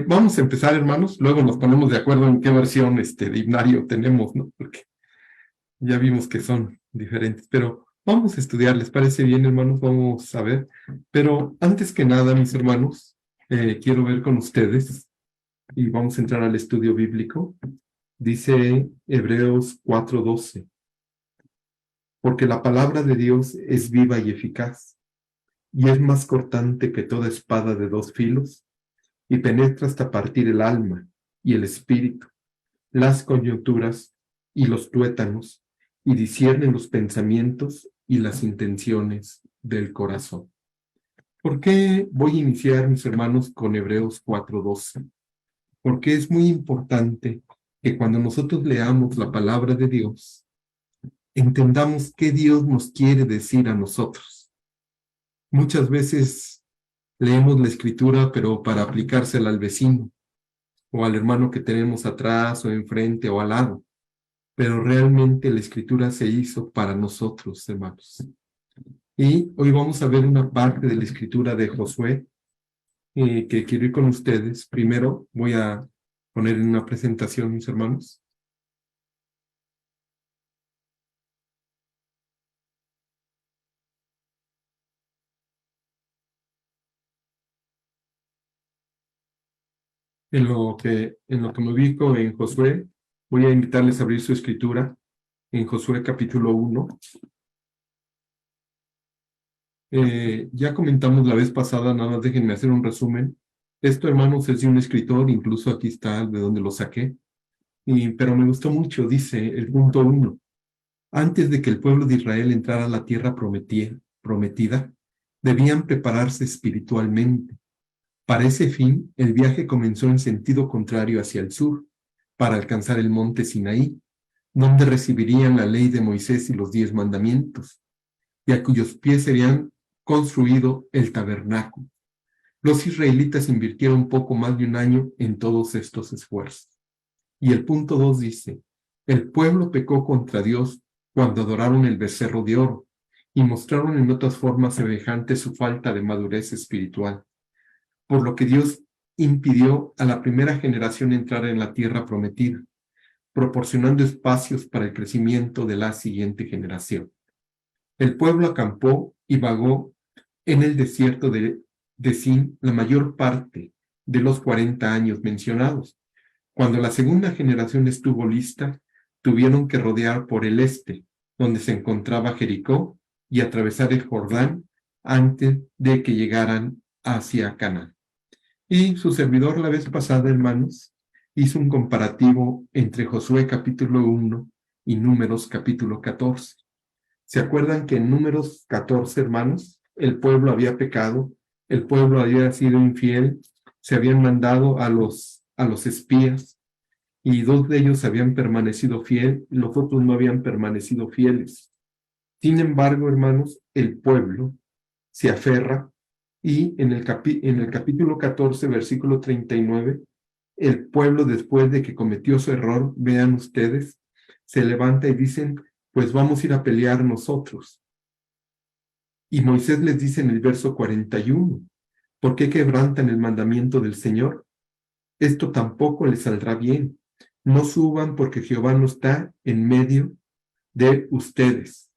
Vamos a empezar, hermanos. Luego nos ponemos de acuerdo en qué versión de himnario tenemos, ¿no? Porque ya vimos que son diferentes. Pero vamos a estudiar, ¿les parece bien, hermanos? Vamos a ver. Pero antes que nada, mis hermanos, quiero ver con ustedes y vamos a entrar al estudio bíblico. Dice Hebreos 4:12. Porque la palabra de Dios es viva y eficaz, y es más cortante que toda espada de dos filos, y penetra hasta partir el alma y el espíritu, las coyunturas y los tuétanos, y discierne los pensamientos y las intenciones del corazón. ¿Por qué voy a iniciar, mis hermanos, con Hebreos 4:12? Porque es muy importante que cuando nosotros leamos la palabra de Dios, entendamos qué Dios nos quiere decir a nosotros. Muchas veces leemos la escritura, pero para aplicársela al vecino, o al hermano que tenemos atrás, o enfrente, o al lado. Pero realmente la escritura se hizo para nosotros, hermanos. Y hoy vamos a ver una parte de la escritura de Josué, que quiero ir con ustedes. Primero voy a poner en una presentación, mis hermanos. En lo que me ubico en Josué, voy a invitarles a abrir su escritura en Josué capítulo 1. Ya comentamos la vez pasada, nada más déjenme hacer un resumen. Esto, hermanos, es de un escritor, incluso aquí está de donde lo saqué, pero me gustó mucho, dice el punto 1. Antes de que el pueblo de Israel entrara a la tierra prometida, debían prepararse espiritualmente. Para ese fin, el viaje comenzó en sentido contrario hacia el sur, para alcanzar el monte Sinaí, donde recibirían la ley de Moisés y los 10 mandamientos, y a cuyos pies serían construido el tabernáculo. Los israelitas invirtieron poco más de un año en todos estos esfuerzos. Y el punto 2 dice, el pueblo pecó contra Dios cuando adoraron el becerro de oro y mostraron en otras formas semejantes su falta de madurez espiritual, por lo que Dios impidió a la primera generación entrar en la tierra prometida, proporcionando espacios para el crecimiento de la siguiente generación. El pueblo acampó y vagó en el desierto de Sin la mayor parte de los 40 años mencionados. Cuando la segunda generación estuvo lista, tuvieron que rodear por el este, donde se encontraba Jericó, y atravesar el Jordán antes de que llegaran hacia Canaán. Y su servidor la vez pasada, hermanos, hizo un comparativo entre Josué capítulo 1 y Números capítulo 14. ¿Se acuerdan que en Números 14, hermanos, el pueblo había pecado, el pueblo había sido infiel, se habían mandado a los espías, y 2 de ellos habían permanecido fieles, y los otros no habían permanecido fieles? Sin embargo, hermanos, el pueblo se aferra, y en el capítulo 14, versículo 39, el pueblo, después de que cometió su error, vean ustedes, se levanta y dicen, pues vamos a ir a pelear nosotros. Y Moisés les dice en el verso 41, ¿por qué quebrantan el mandamiento del Señor? Esto tampoco les saldrá bien. No suban porque Jehová no está en medio de ustedes.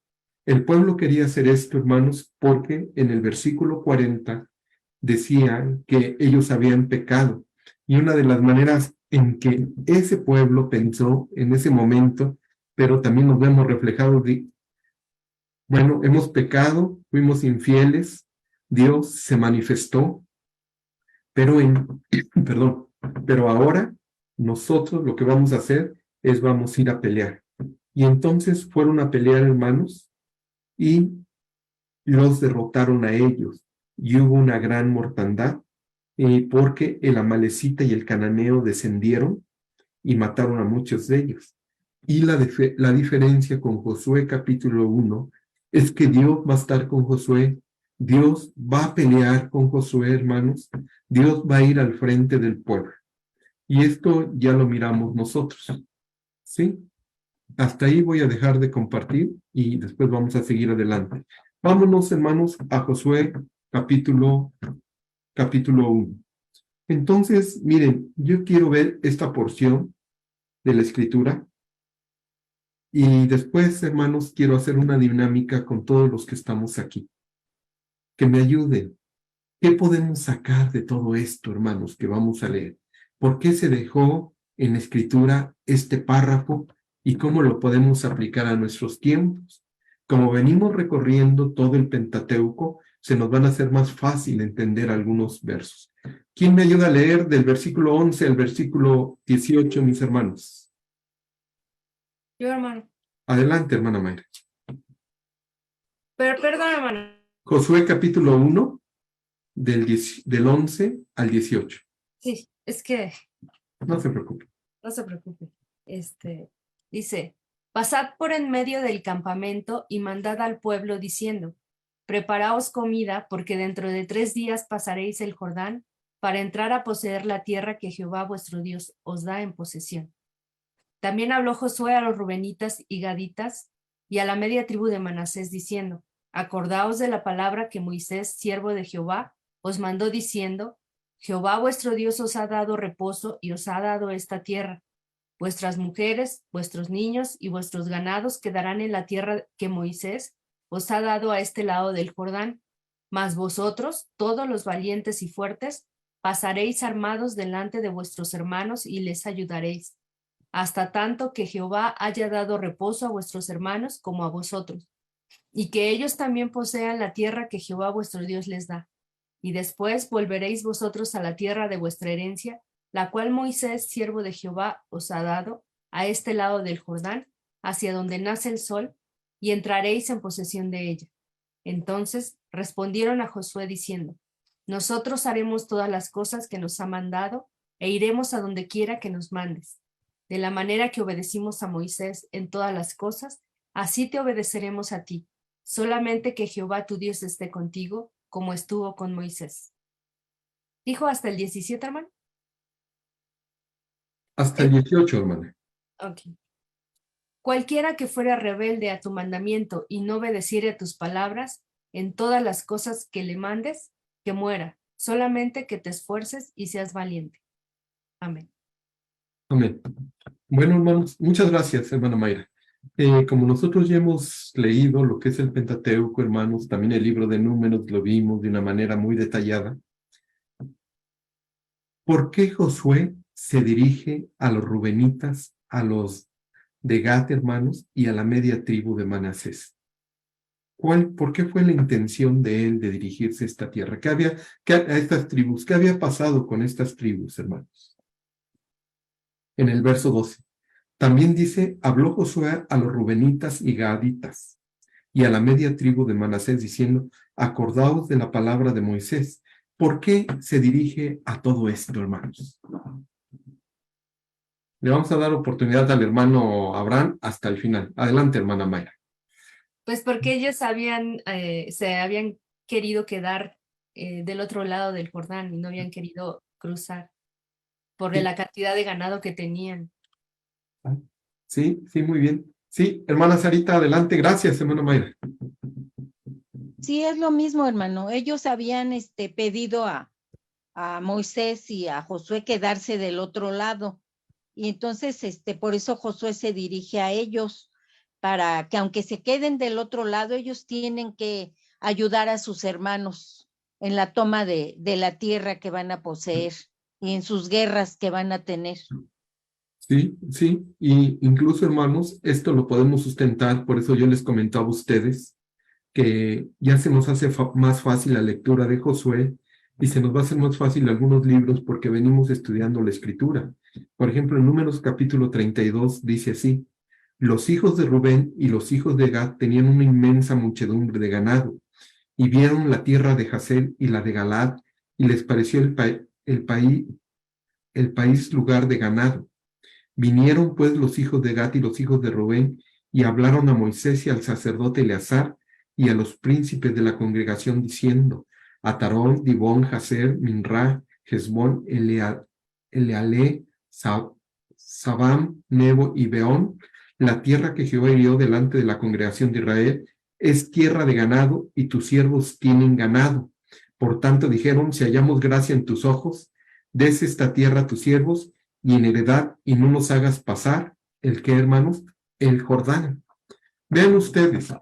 El pueblo quería hacer esto, hermanos, porque en el versículo 40 decía que ellos habían pecado. Y una de las maneras en que ese pueblo pensó en ese momento, pero también nos vemos reflejados de, bueno, hemos pecado, fuimos infieles, Dios se manifestó, pero perdón, pero ahora nosotros lo que vamos a hacer es vamos a ir a pelear. Y entonces fueron a pelear, hermanos, y los derrotaron a ellos, y hubo una gran mortandad, porque el amalecita y el cananeo descendieron y mataron a muchos de ellos. Y la diferencia con Josué capítulo 1 es que Dios va a estar con Josué, Dios va a pelear con Josué, hermanos, Dios va a ir al frente del pueblo. Y esto ya lo miramos nosotros, ¿sí? Hasta ahí voy a dejar de compartir y después vamos a seguir adelante. Vámonos, hermanos, a Josué capítulo 1. Entonces, miren, yo quiero ver esta porción de la escritura y después, hermanos, quiero hacer una dinámica con todos los que estamos aquí. Que me ayuden. ¿Qué podemos sacar de todo esto, hermanos, que vamos a leer? ¿Por qué se dejó en la escritura este párrafo y cómo lo podemos aplicar a nuestros tiempos? Como venimos recorriendo todo el Pentateuco, se nos van a hacer más fácil entender algunos versos. ¿Quién me ayuda a leer del versículo 11 al versículo 18, mis hermanos? Yo, hermano. Adelante, hermana Mayra. Pero perdón, hermano. Josué capítulo 1, del 11 al 18. Sí, es que No se preocupe. no se preocupe. Dice, pasad por en medio del campamento y mandad al pueblo diciendo, preparaos comida, porque dentro de 3 días pasaréis el Jordán para entrar a poseer la tierra que Jehová vuestro Dios os da en posesión. También habló Josué a los rubenitas y gaditas y a la media tribu de Manasés diciendo, acordaos de la palabra que Moisés, siervo de Jehová, os mandó diciendo, Jehová vuestro Dios os ha dado reposo y os ha dado esta tierra. Vuestras mujeres, vuestros niños y vuestros ganados quedarán en la tierra que Moisés os ha dado a este lado del Jordán. Mas vosotros, todos los valientes y fuertes, pasaréis armados delante de vuestros hermanos y les ayudaréis, hasta tanto que Jehová haya dado reposo a vuestros hermanos como a vosotros, y que ellos también posean la tierra que Jehová vuestro Dios les da. Y después volveréis vosotros a la tierra de vuestra herencia, la cual Moisés, siervo de Jehová, os ha dado, a este lado del Jordán, hacia donde nace el sol, y entraréis en posesión de ella. Entonces respondieron a Josué diciendo, nosotros haremos todas las cosas que nos ha mandado, e iremos a donde quiera que nos mandes. De la manera que obedecimos a Moisés en todas las cosas, así te obedeceremos a ti. Solamente que Jehová tu Dios esté contigo, como estuvo con Moisés. ¿Dijo hasta el 17, hermano? Hasta el 18, hermana. Ok. Cualquiera que fuera rebelde a tu mandamiento y no obedeciere a tus palabras, en todas las cosas que le mandes, que muera. Solamente que te esfuerces y seas valiente. Amén. Amén. Bueno, hermanos, muchas gracias, hermana Mayra. Como nosotros ya hemos leído lo que es el Pentateuco, hermanos, también el libro de Números lo vimos de una manera muy detallada. ¿Por qué Josué se dirige a los rubenitas, a los de Gad, hermanos, y a la media tribu de Manasés? ¿Por qué fue la intención de él de dirigirse a esta tierra? A estas tribus? ¿Qué había pasado con estas tribus, hermanos? En el verso 12. También dice, habló Josué a los rubenitas y gaditas y a la media tribu de Manasés diciendo, acordaos de la palabra de Moisés. ¿Por qué se dirige a todo esto, hermanos? Le vamos a dar oportunidad al hermano Abraham hasta el final. Adelante, hermana Mayra. Pues porque ellos se habían querido quedar del otro lado del Jordán y no habían querido cruzar por Sí. la cantidad de ganado que tenían. Sí, muy bien. Sí, hermana Sarita, adelante. Gracias, hermana Mayra. Sí, es lo mismo, hermano. Ellos habían pedido a Moisés y a Josué quedarse del otro lado. Y entonces, por eso Josué se dirige a ellos, para que aunque se queden del otro lado, ellos tienen que ayudar a sus hermanos en la toma de la tierra que van a poseer y en sus guerras que van a tener. Sí, y incluso, hermanos, esto lo podemos sustentar, por eso yo les comentaba a ustedes que ya se nos hace más fácil la lectura de Josué y se nos va a hacer más fácil algunos libros porque venimos estudiando la escritura. Por ejemplo, en Números capítulo 32 dice así, los hijos de Rubén y los hijos de Gad tenían una inmensa muchedumbre de ganado y vieron la tierra de Jazer y la de Galad y les pareció el país lugar de ganado. Vinieron pues los hijos de Gad y los hijos de Rubén y hablaron a Moisés y al sacerdote Eleazar y a los príncipes de la congregación diciendo, Atarón, Dibón, Jazer, Minra, Hezbón, Eleale, Sabam, Nebo y Beón, la tierra que Jehová hirió delante de la congregación de Israel, es tierra de ganado y tus siervos tienen ganado. Por tanto dijeron, si hallamos gracia en tus ojos, des esta tierra a tus siervos y en heredad, y no nos hagas pasar, ¿el qué, hermanos? El Jordán. Vean ustedes,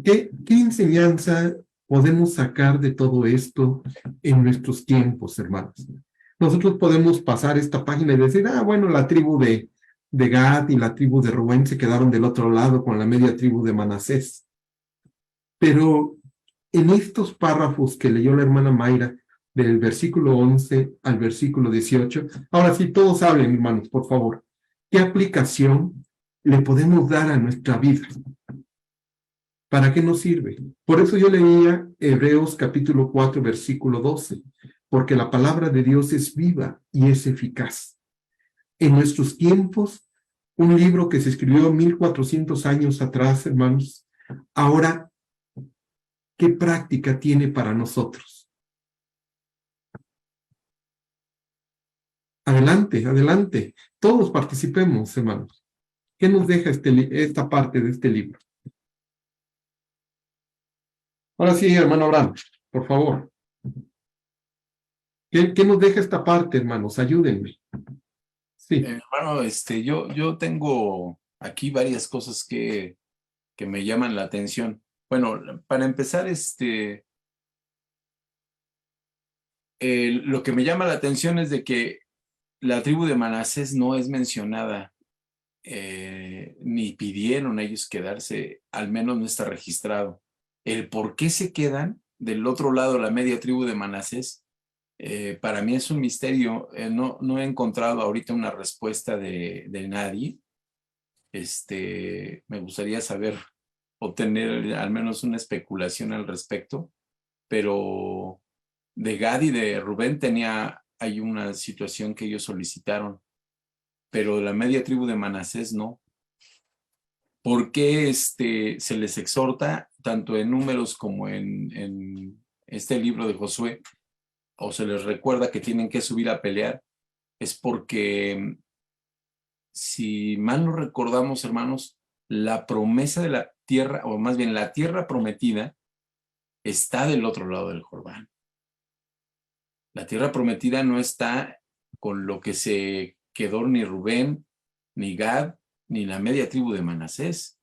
¿qué enseñanza podemos sacar de todo esto en nuestros tiempos, hermanos? Nosotros podemos pasar esta página y decir, bueno, la tribu de Gad y la tribu de Rubén se quedaron del otro lado con la media tribu de Manasés. Pero en estos párrafos que leyó la hermana Mayra, del versículo 11 al versículo 18, ahora sí, todos hablen, hermanos, por favor. ¿Qué aplicación le podemos dar a nuestra vida? ¿Para qué nos sirve? Por eso yo leía Hebreos capítulo 4, versículo 12, porque la palabra de Dios es viva y es eficaz. En nuestros tiempos, un libro que se escribió 1400 años atrás, hermanos, ahora, ¿qué práctica tiene para nosotros? Adelante, adelante. Todos participemos, hermanos. ¿Qué nos deja esta parte de este libro? Ahora sí, hermano Abraham, por favor. ¿Qué nos deja esta parte, hermanos? Ayúdenme. Sí. Hermano, yo tengo aquí varias cosas que me llaman la atención. Bueno, para empezar, lo que me llama la atención es de que la tribu de Manasés no es mencionada, ni pidieron ellos quedarse, al menos no está registrado. El por qué se quedan del otro lado, la media tribu de Manasés, para mí es un misterio. No he encontrado ahorita una respuesta de nadie. Me gustaría saber o tener al menos una especulación al respecto, pero de Gad y de Rubén hay una situación que ellos solicitaron, pero la media tribu de Manasés no. ¿Por qué se les exhorta, tanto en Números como en este libro de Josué, o se les recuerda que tienen que subir a pelear? Es porque, si mal no recordamos, hermanos, la promesa de la tierra, o más bien la tierra prometida, está del otro lado del Jordán. La tierra prometida no está con lo que se quedó ni Rubén, ni Gad, ni la media tribu de Manasés.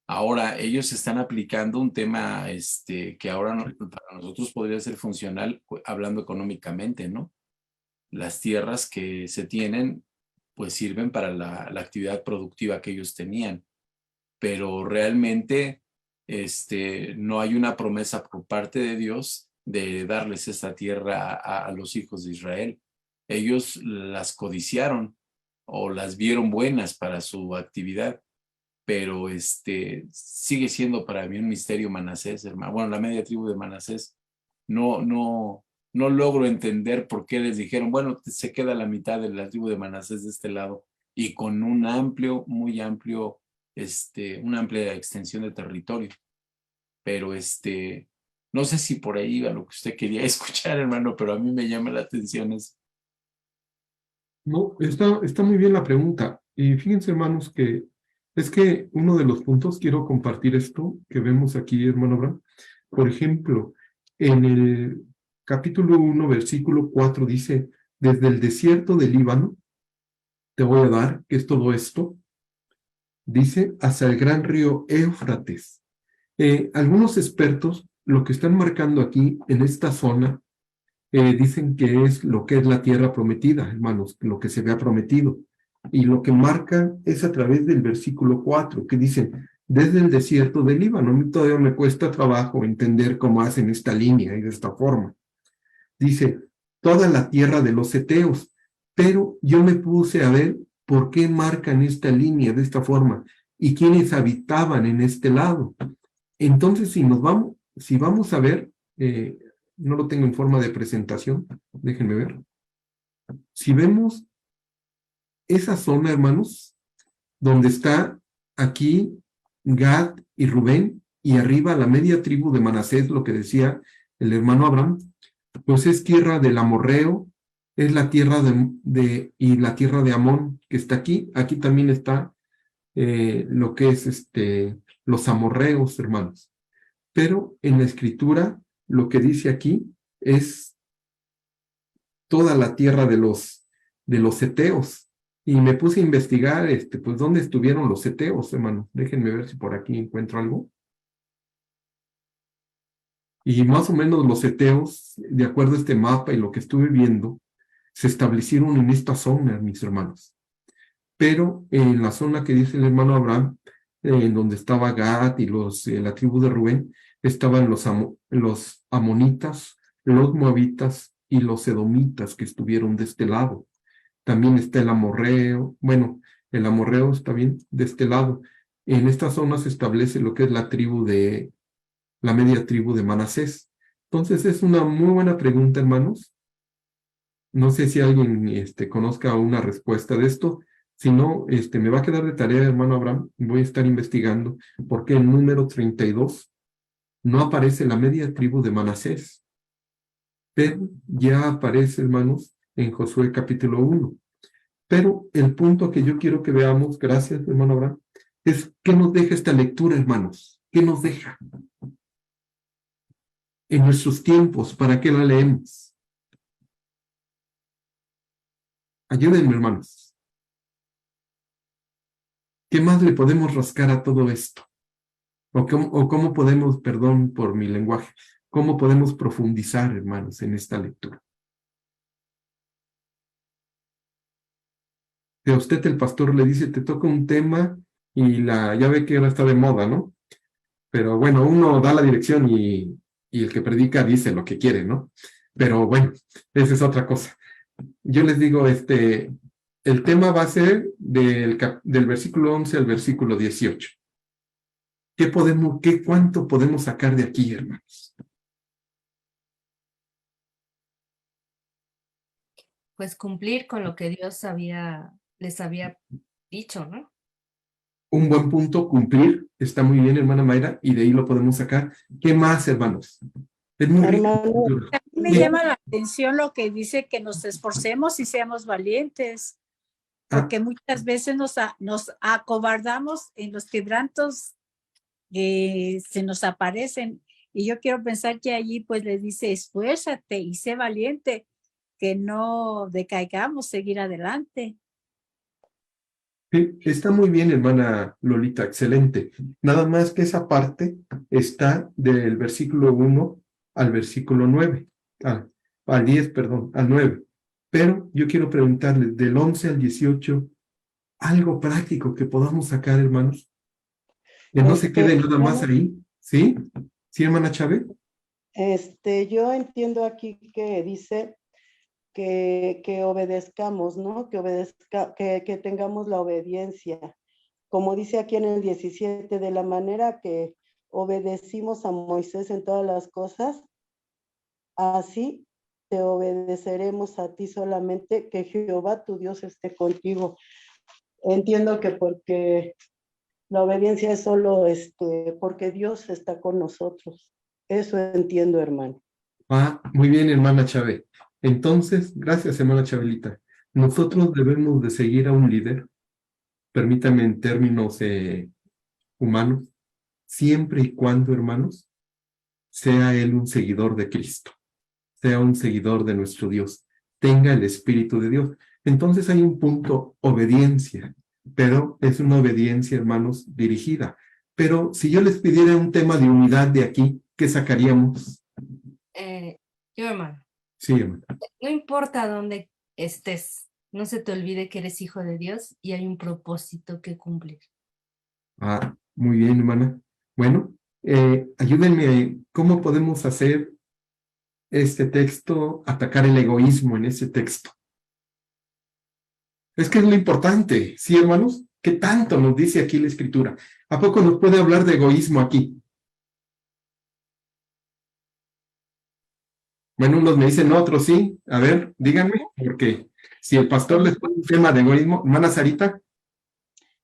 Ahora, ellos están aplicando un tema que ahora para nosotros podría ser funcional, hablando económicamente, ¿no? Las tierras que se tienen, pues sirven para la actividad productiva que ellos tenían. Pero realmente no hay una promesa por parte de Dios de darles esta tierra a los hijos de Israel. Ellos las codiciaron o las vieron buenas para su actividad, pero sigue siendo para mí un misterio Manasés, hermano. Bueno, la media tribu de Manasés, no logro entender por qué les dijeron, bueno, se queda la mitad de la tribu de Manasés de este lado, y con un muy amplio, una amplia extensión de territorio. Pero no sé si por ahí iba lo que usted quería escuchar, hermano, pero a mí me llama la atención eso. No, está muy bien la pregunta. Y fíjense, hermanos, que es que uno de los puntos, quiero compartir esto que vemos aquí, hermano Abraham. Por ejemplo, en el capítulo 1, versículo 4 dice, desde el desierto del Líbano, te voy a dar, que es todo esto, dice, hasta el gran río Éufrates. Algunos expertos lo que están marcando aquí, en esta zona, dicen que es lo que es la tierra prometida, hermanos, lo que se había prometido. Y lo que marcan es a través del versículo 4, que dice, desde el desierto del Líbano. A mí todavía me cuesta trabajo entender cómo hacen esta línea y de esta forma. Dice, toda la tierra de los heteos. Pero yo me puse a ver por qué marcan esta línea de esta forma y quiénes habitaban en este lado. Entonces, si vamos a ver, no lo tengo en forma de presentación, déjenme ver. Si vemos esa zona, hermanos, donde está aquí Gad y Rubén, y arriba la media tribu de Manasés, lo que decía el hermano Abraham, pues es tierra del amorreo, es la tierra y la tierra de Amón, que está aquí. Aquí también está lo que es los amorreos, hermanos. Pero en la escritura, lo que dice aquí es toda la tierra de los heteos. Y me puse a investigar, pues, dónde estuvieron los heteos, hermano. Déjenme ver si por aquí encuentro algo. Y más o menos los heteos, de acuerdo a este mapa y lo que estuve viendo, se establecieron en esta zona, mis hermanos. Pero en la zona que dice el hermano Abraham, en donde estaba Gad y la tribu de Rubén, estaban los amonitas, los moabitas y los edomitas que estuvieron de este lado. También está el amorreo, bueno, el amorreo está bien de este lado. En esta zona se establece lo que es la media tribu de Manasés. Entonces es una muy buena pregunta, hermanos. No sé si alguien conozca una respuesta de esto. Si no, me va a quedar de tarea, hermano Abraham. Voy a estar investigando por qué en número 32 no aparece la media tribu de Manasés. Pero ya aparece, hermanos, en Josué capítulo 1. Pero el punto que yo quiero que veamos, gracias, hermano Abraham, es qué nos deja esta lectura, hermanos. ¿Qué nos deja? En nuestros tiempos, ¿para qué la leemos? Ayúdenme, hermanos. ¿Qué más le podemos rascar a todo esto? ¿O cómo podemos, perdón por mi lenguaje, cómo podemos profundizar, hermanos, en esta lectura? Si a usted el pastor le dice, te toca un tema y ya ve que ahora está de moda, ¿no? Pero bueno, uno da la dirección y el que predica dice lo que quiere, ¿no? Pero bueno, esa es otra cosa. Yo les digo, el tema va a ser del versículo 11 al versículo 18. ¿Cuánto podemos sacar de aquí, hermanos? Pues cumplir con lo que Dios les había dicho, ¿no? Un buen punto, cumplir, está muy bien, hermana Mayra, y de ahí lo podemos sacar. ¿Qué más, hermanos? Es muy rico. A mí me llama la atención lo que dice que nos esforcemos y seamos valientes, porque muchas veces nos acobardamos en los quebrantos que se nos aparecen. Y yo quiero pensar que allí pues le dice, esfuérzate y sé valiente, que no decaigamos, seguir adelante. Sí, está muy bien, hermana Lolita, excelente. Nada más que esa parte está del versículo 1 al versículo 9, al 10, perdón, al 9. Pero yo quiero preguntarles, del 11 al 18, algo práctico que podamos sacar, hermanos. Que no se quede nada más ahí, ¿sí? ¿Sí, hermana Chávez? Yo entiendo aquí que dice que obedezcamos, ¿no? Que tengamos la obediencia. Como dice aquí en el 17, de la manera que obedecimos a Moisés en todas las cosas, así te obedeceremos a ti solamente, que Jehová tu Dios esté contigo. Entiendo que porque la obediencia es solo porque Dios está con nosotros. Eso entiendo, hermano. Muy bien, hermana Chávez. Entonces, gracias, hermana Chabelita. Nosotros debemos de seguir a un líder, permítame en términos humanos, siempre y cuando, hermanos, sea él un seguidor de Cristo, sea un seguidor de nuestro Dios, tenga el Espíritu de Dios. Entonces hay un punto, obediencia, pero es una obediencia, hermanos, dirigida. Pero si yo les pidiera un tema de unidad de aquí, ¿qué sacaríamos? Yo, hermano. Sí, hermano. No importa dónde estés, no se te olvide que eres hijo de Dios y hay un propósito que cumplir. Muy bien, hermana. Bueno, ayúdenme, ¿cómo podemos hacer este texto, atacar el egoísmo en ese texto? Es que es lo importante, ¿sí, hermanos? ¿Qué tanto nos dice aquí la Escritura? ¿A poco nos puede hablar de egoísmo aquí? Bueno, unos me dicen, otros sí. A ver, díganme, porque si el pastor les pone un tema de egoísmo, hermana Sarita.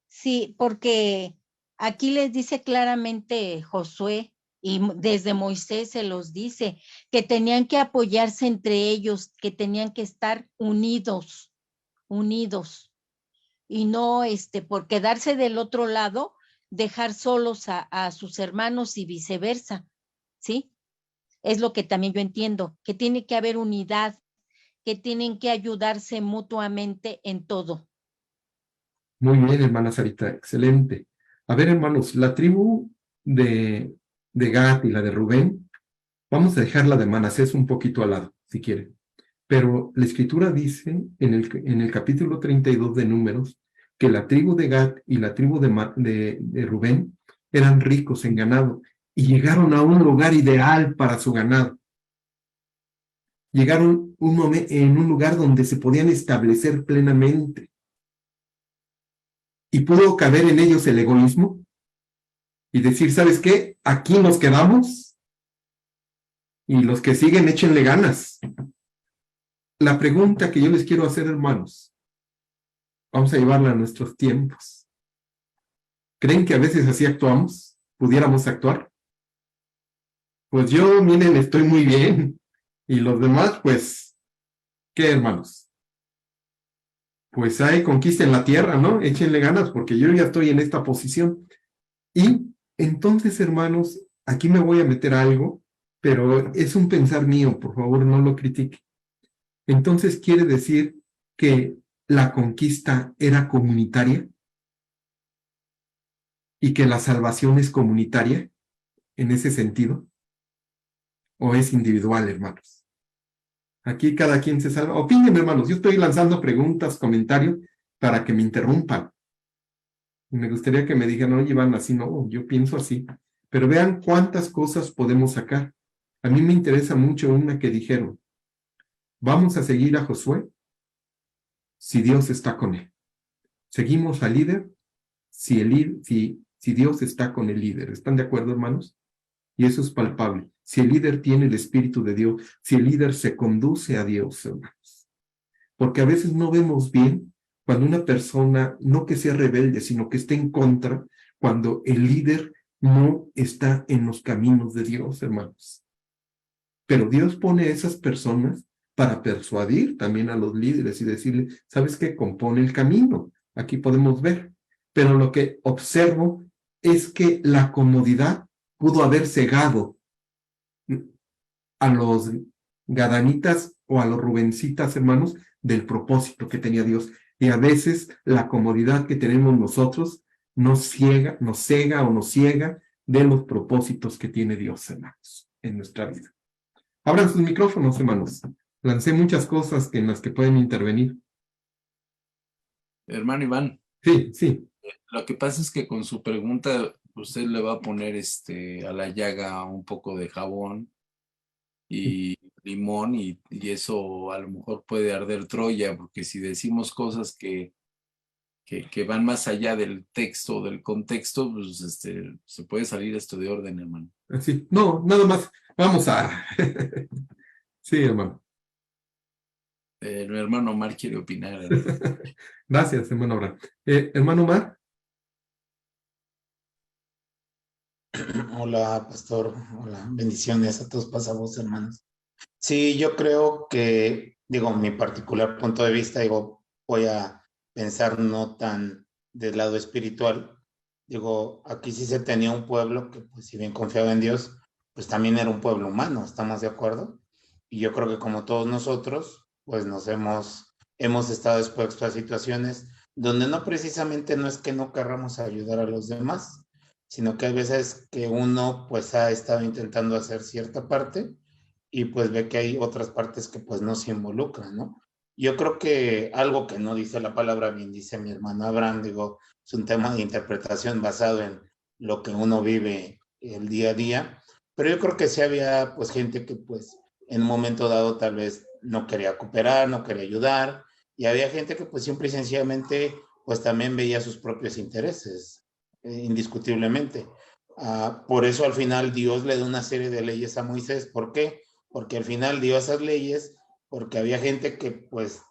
Sí, porque aquí les dice claramente Josué, y desde Moisés se los dice, que tenían que apoyarse entre ellos, que tenían que estar unidos, y no por quedarse del otro lado, dejar solos a sus hermanos y viceversa, ¿sí? Es lo que también yo entiendo, que tiene que haber unidad que tienen que ayudarse mutuamente en todo. Muy bien, hermana Sarita, excelente. A ver, hermanos, la tribu de Gad y la de Rubén, vamos a dejar la de Manasés un poquito al lado, si quieren. Pero la escritura dice en el capítulo 32 de Números que la tribu de Gad y la tribu de Rubén eran ricos en ganado y llegaron a un lugar ideal para su ganado. Llegaron en un lugar donde se podían establecer plenamente. Y pudo caber en ellos el egoísmo y decir, ¿sabes qué? Aquí nos quedamos y los que siguen échenle ganas. La pregunta que yo les quiero hacer, hermanos, vamos a llevarla a nuestros tiempos. ¿Creen que a veces así actuamos? ¿Pudiéramos actuar? Pues yo, miren, estoy muy bien. Y los demás, pues, ¿qué, hermanos? Pues ahí conquisten la tierra, ¿no? Échenle ganas porque yo ya estoy en esta posición. Y entonces, hermanos, aquí me voy a meter algo, pero es un pensar mío, por favor, no lo critique. Entonces, ¿quiere decir que la conquista era comunitaria? ¿Y que la salvación es comunitaria en ese sentido? ¿O es individual, hermanos? Aquí cada quien se salva. Opinen, hermanos, yo estoy lanzando preguntas, comentarios, para que me interrumpan. Y me gustaría que me digan, oye, Iván, así no, yo pienso así. Pero vean cuántas cosas podemos sacar. A mí me interesa mucho una que dijeron, vamos a seguir a Josué si Dios está con él. Seguimos al líder si Dios está con el líder. ¿Están de acuerdo, hermanos? Y eso es palpable. Si el líder tiene el Espíritu de Dios, si el líder se conduce a Dios, hermanos. Porque a veces no vemos bien cuando una persona, no que sea rebelde, sino que esté en contra, cuando el líder no está en los caminos de Dios, hermanos. Pero Dios pone a esas personas para persuadir también a los líderes y decirle, ¿sabes qué? Compone el camino. Aquí podemos ver. Pero lo que observo es que la comodidad pudo haber cegado a los gadanitas o a los rubencitas, hermanos, del propósito que tenía Dios. Y a veces la comodidad que tenemos nosotros nos cega o nos ciega de los propósitos que tiene Dios, hermanos, en nuestra vida. Abran sus micrófonos, hermanos. Lancé muchas cosas en las que pueden intervenir. Hermano Iván. Sí, sí. Lo que pasa es que con su pregunta usted le va a poner a la llaga un poco de jabón y limón y eso a lo mejor puede arder Troya, porque si decimos cosas que van más allá del texto, del contexto, pues se puede salir esto de orden, hermano. Así. No, nada más. Vamos a... Sí, hermano. Mi hermano Omar quiere opinar. ¿Verdad? Gracias, hermano Abraham. Hermano Omar. Hola, pastor. Hola, bendiciones a todos, pasamos, hermanos. Sí, yo creo que, mi particular punto de vista, voy a pensar no tan del lado espiritual. Aquí sí se tenía un pueblo que, pues, si bien confiaba en Dios, pues también era un pueblo humano, ¿estamos de acuerdo? Y yo creo que como todos nosotros, pues hemos estado expuestos a situaciones donde no precisamente no es que no querramos ayudar a los demás, sino que hay veces que uno pues ha estado intentando hacer cierta parte y pues ve que hay otras partes que pues no se involucran, ¿no? Yo creo que algo que no dice la palabra, bien dice mi hermano Abraham, es un tema de interpretación basado en lo que uno vive el día a día, pero yo creo que sí había pues gente que pues en un momento dado tal vez no quería cooperar, no quería ayudar, y había gente que pues simple y sencillamente pues también veía sus propios intereses, indiscutiblemente. Por eso al final Dios le da una serie de leyes a Moisés. ¿Por qué? Porque al final dio esas leyes porque había gente que pues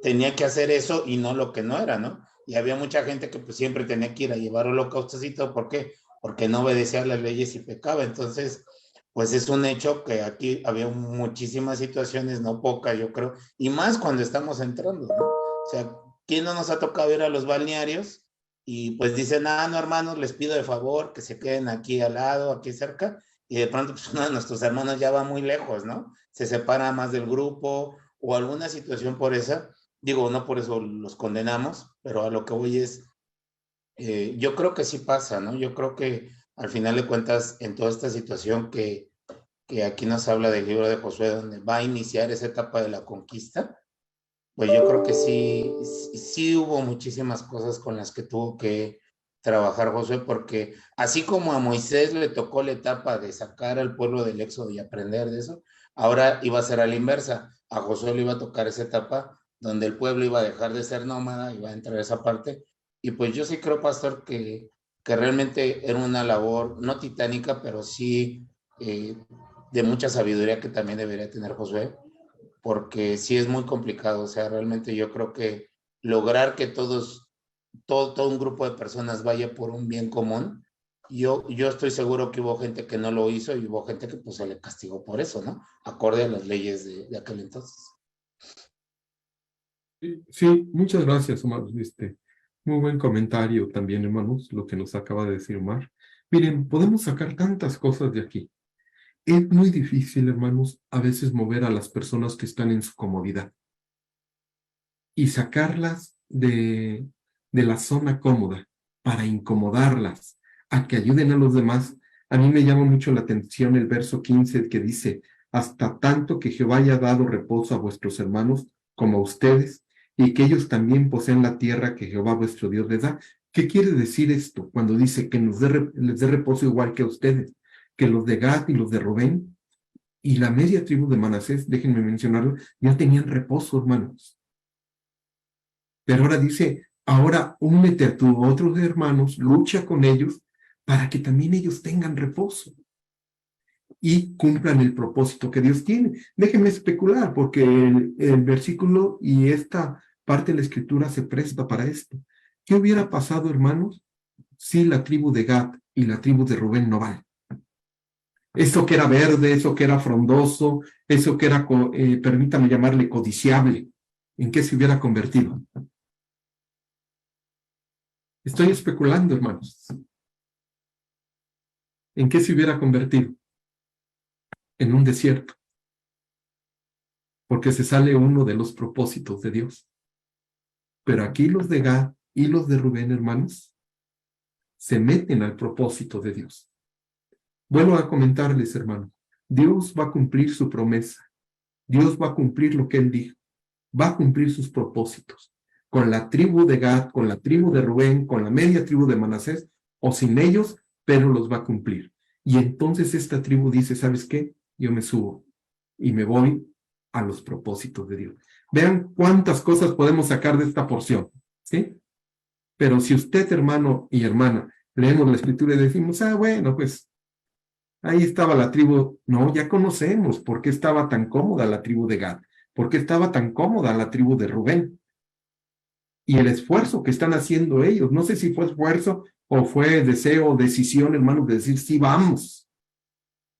tenía que hacer eso y no lo que no era, ¿no? Y había mucha gente que pues siempre tenía que ir a llevar holocaustos y todo. ¿Por qué? Porque no obedecía las leyes y pecaba. Entonces, pues es un hecho que aquí había muchísimas situaciones, no pocas, yo creo, y más cuando estamos entrando, ¿no? O sea, ¿quién no nos ha tocado ir a los balnearios? Y pues dicen, no, hermanos, les pido de favor que se queden aquí al lado, aquí cerca, y de pronto pues uno de nuestros hermanos ya va muy lejos, ¿no? Se separa más del grupo, o alguna situación por esa, digo, no por eso los condenamos, pero a lo que voy es, yo creo que sí pasa, ¿no? Yo creo que al final de cuentas, en toda esta situación que aquí nos habla del libro de Josué, donde va a iniciar esa etapa de la conquista, pues yo creo que sí hubo muchísimas cosas con las que tuvo que trabajar Josué, porque así como a Moisés le tocó la etapa de sacar al pueblo del éxodo y aprender de eso, ahora iba a ser a la inversa. A Josué le iba a tocar esa etapa donde el pueblo iba a dejar de ser nómada, iba a entrar a esa parte. Y pues yo sí creo, pastor, que realmente era una labor no titánica, pero sí de mucha sabiduría que también debería tener Josué, porque sí es muy complicado. O sea, realmente yo creo que lograr que todo un grupo de personas vaya por un bien común, yo estoy seguro que hubo gente que no lo hizo y hubo gente que pues se le castigó por eso, ¿no? Acorde a las leyes de aquel entonces. Sí, muchas gracias, Omar. Muy buen comentario también, hermanos, lo que nos acaba de decir Omar. Miren, podemos sacar tantas cosas de aquí. Es muy difícil, hermanos, a veces mover a las personas que están en su comodidad y sacarlas de la zona cómoda para incomodarlas, a que ayuden a los demás. A mí me llama mucho la atención el verso 15 que dice, hasta tanto que Jehová haya dado reposo a vuestros hermanos como a ustedes, y que ellos también poseen la tierra que Jehová vuestro Dios les da. ¿Qué quiere decir esto cuando dice que les dé reposo igual que a ustedes? Que los de Gad y los de Rubén y la media tribu de Manasés, déjenme mencionarlo, ya tenían reposo, hermanos. Pero ahora dice, ahora únete a tus otros hermanos, lucha con ellos para que también ellos tengan reposo y cumplan el propósito que Dios tiene. Déjenme especular, porque el versículo y esta parte de la escritura se presta para esto. ¿Qué hubiera pasado, hermanos, si la tribu de Gad y la tribu de Rubén no van? Eso que era verde, eso que era frondoso, eso que era, permítame llamarle codiciable, ¿en qué se hubiera convertido? Estoy especulando, hermanos. ¿En qué se hubiera convertido? En un desierto. Porque se sale uno de los propósitos de Dios. Pero aquí los de Gad y los de Rubén, hermanos, se meten al propósito de Dios. Vuelvo a comentarles, hermanos, Dios va a cumplir su promesa. Dios va a cumplir lo que Él dijo. Va a cumplir sus propósitos. Con la tribu de Gad, con la tribu de Rubén, con la media tribu de Manasés, o sin ellos, pero los va a cumplir. Y entonces esta tribu dice, ¿sabes qué? Yo me subo y me voy a los propósitos de Dios. Vean cuántas cosas podemos sacar de esta porción, ¿sí? Pero si usted, hermano y hermana, leemos la escritura y decimos, bueno, pues ahí estaba la tribu. No, ya conocemos por qué estaba tan cómoda la tribu de Gad, por qué estaba tan cómoda la tribu de Rubén. Y el esfuerzo que están haciendo ellos, no sé si fue esfuerzo o fue deseo, decisión, hermanos, de decir, sí, vamos.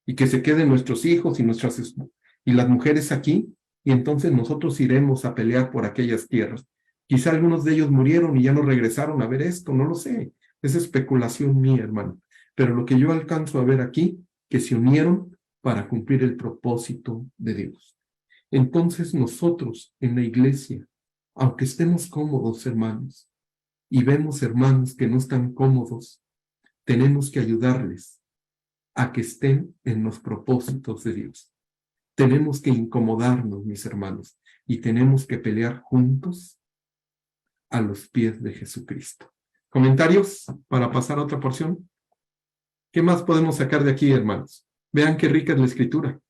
Y que se queden nuestros hijos y las mujeres aquí, y entonces nosotros iremos a pelear por aquellas tierras. Quizá algunos de ellos murieron y ya no regresaron a ver esto, no lo sé. Es especulación mía, hermano. Pero lo que yo alcanzo a ver aquí, que se unieron para cumplir el propósito de Dios. Entonces nosotros en la iglesia, aunque estemos cómodos, hermanos, y vemos hermanos que no están cómodos, tenemos que ayudarles a que estén en los propósitos de Dios. Tenemos que incomodarnos, mis hermanos, y tenemos que pelear juntos a los pies de Jesucristo. ¿Comentarios para pasar a otra porción? ¿Qué más podemos sacar de aquí, hermanos? Vean qué rica es la escritura.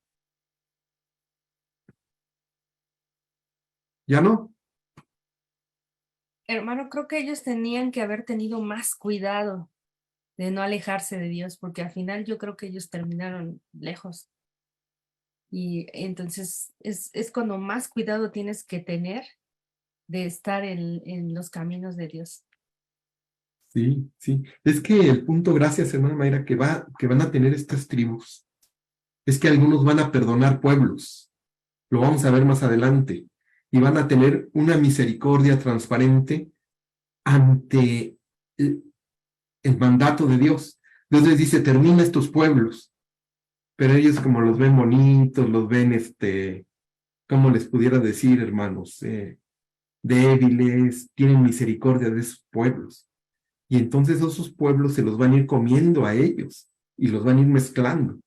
¿Ya no? Hermano, creo que ellos tenían que haber tenido más cuidado de no alejarse de Dios, porque al final yo creo que ellos terminaron lejos. Y entonces es cuando más cuidado tienes que tener de estar en los caminos de Dios. Sí, sí. Es que el punto, gracias, hermana Mayra, que van a tener estas tribus, es que algunos van a perdonar pueblos. Lo vamos a ver más adelante. Y van a tener una misericordia transparente ante el mandato de Dios. Dios les dice, termina estos pueblos. Pero ellos como los ven bonitos, los ven ¿cómo les pudiera decir, hermanos? Débiles, tienen misericordia de sus pueblos. Y entonces esos pueblos se los van a ir comiendo a ellos y los van a ir mezclando.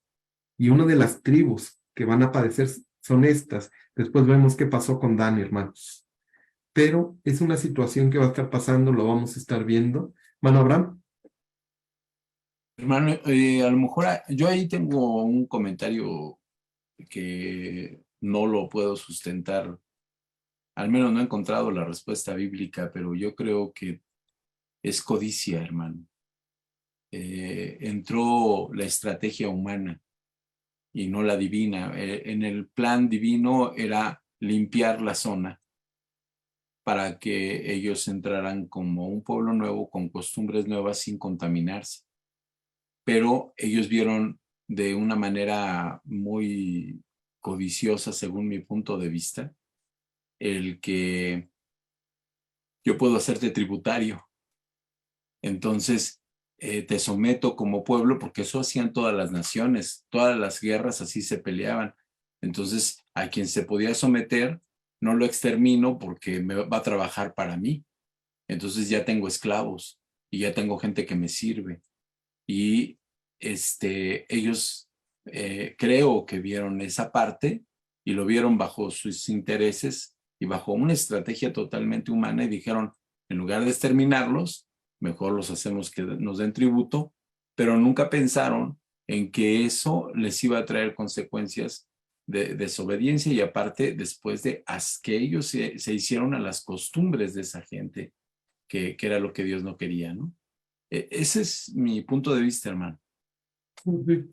Y una de las tribus que van a padecer son estas. Después vemos qué pasó con Dan, hermanos. Pero es una situación que va a estar pasando, lo vamos a estar viendo. Hermano Abraham. Hermano, a lo mejor yo ahí tengo un comentario que no lo puedo sustentar. Al menos no he encontrado la respuesta bíblica, pero yo creo que es codicia, hermano. Entró la estrategia humana y no la divina. En el plan divino era limpiar la zona para que ellos entraran como un pueblo nuevo, con costumbres nuevas, sin contaminarse. Pero ellos vieron de una manera muy codiciosa, según mi punto de vista, el que yo puedo hacerte tributario. Entonces, te someto como pueblo, porque eso hacían todas las naciones, todas las guerras así se peleaban. Entonces, a quien se podía someter, no lo extermino porque me va a trabajar para mí. Entonces ya tengo esclavos y ya tengo gente que me sirve. Y ellos creo que vieron esa parte y lo vieron bajo sus intereses y bajo una estrategia totalmente humana y dijeron, en lugar de exterminarlos, mejor los hacemos que nos den tributo, pero nunca pensaron en que eso les iba a traer consecuencias de desobediencia y aparte después de que ellos se hicieron a las costumbres de esa gente, que era lo que Dios no quería, ¿no? Ese es mi punto de vista, hermano.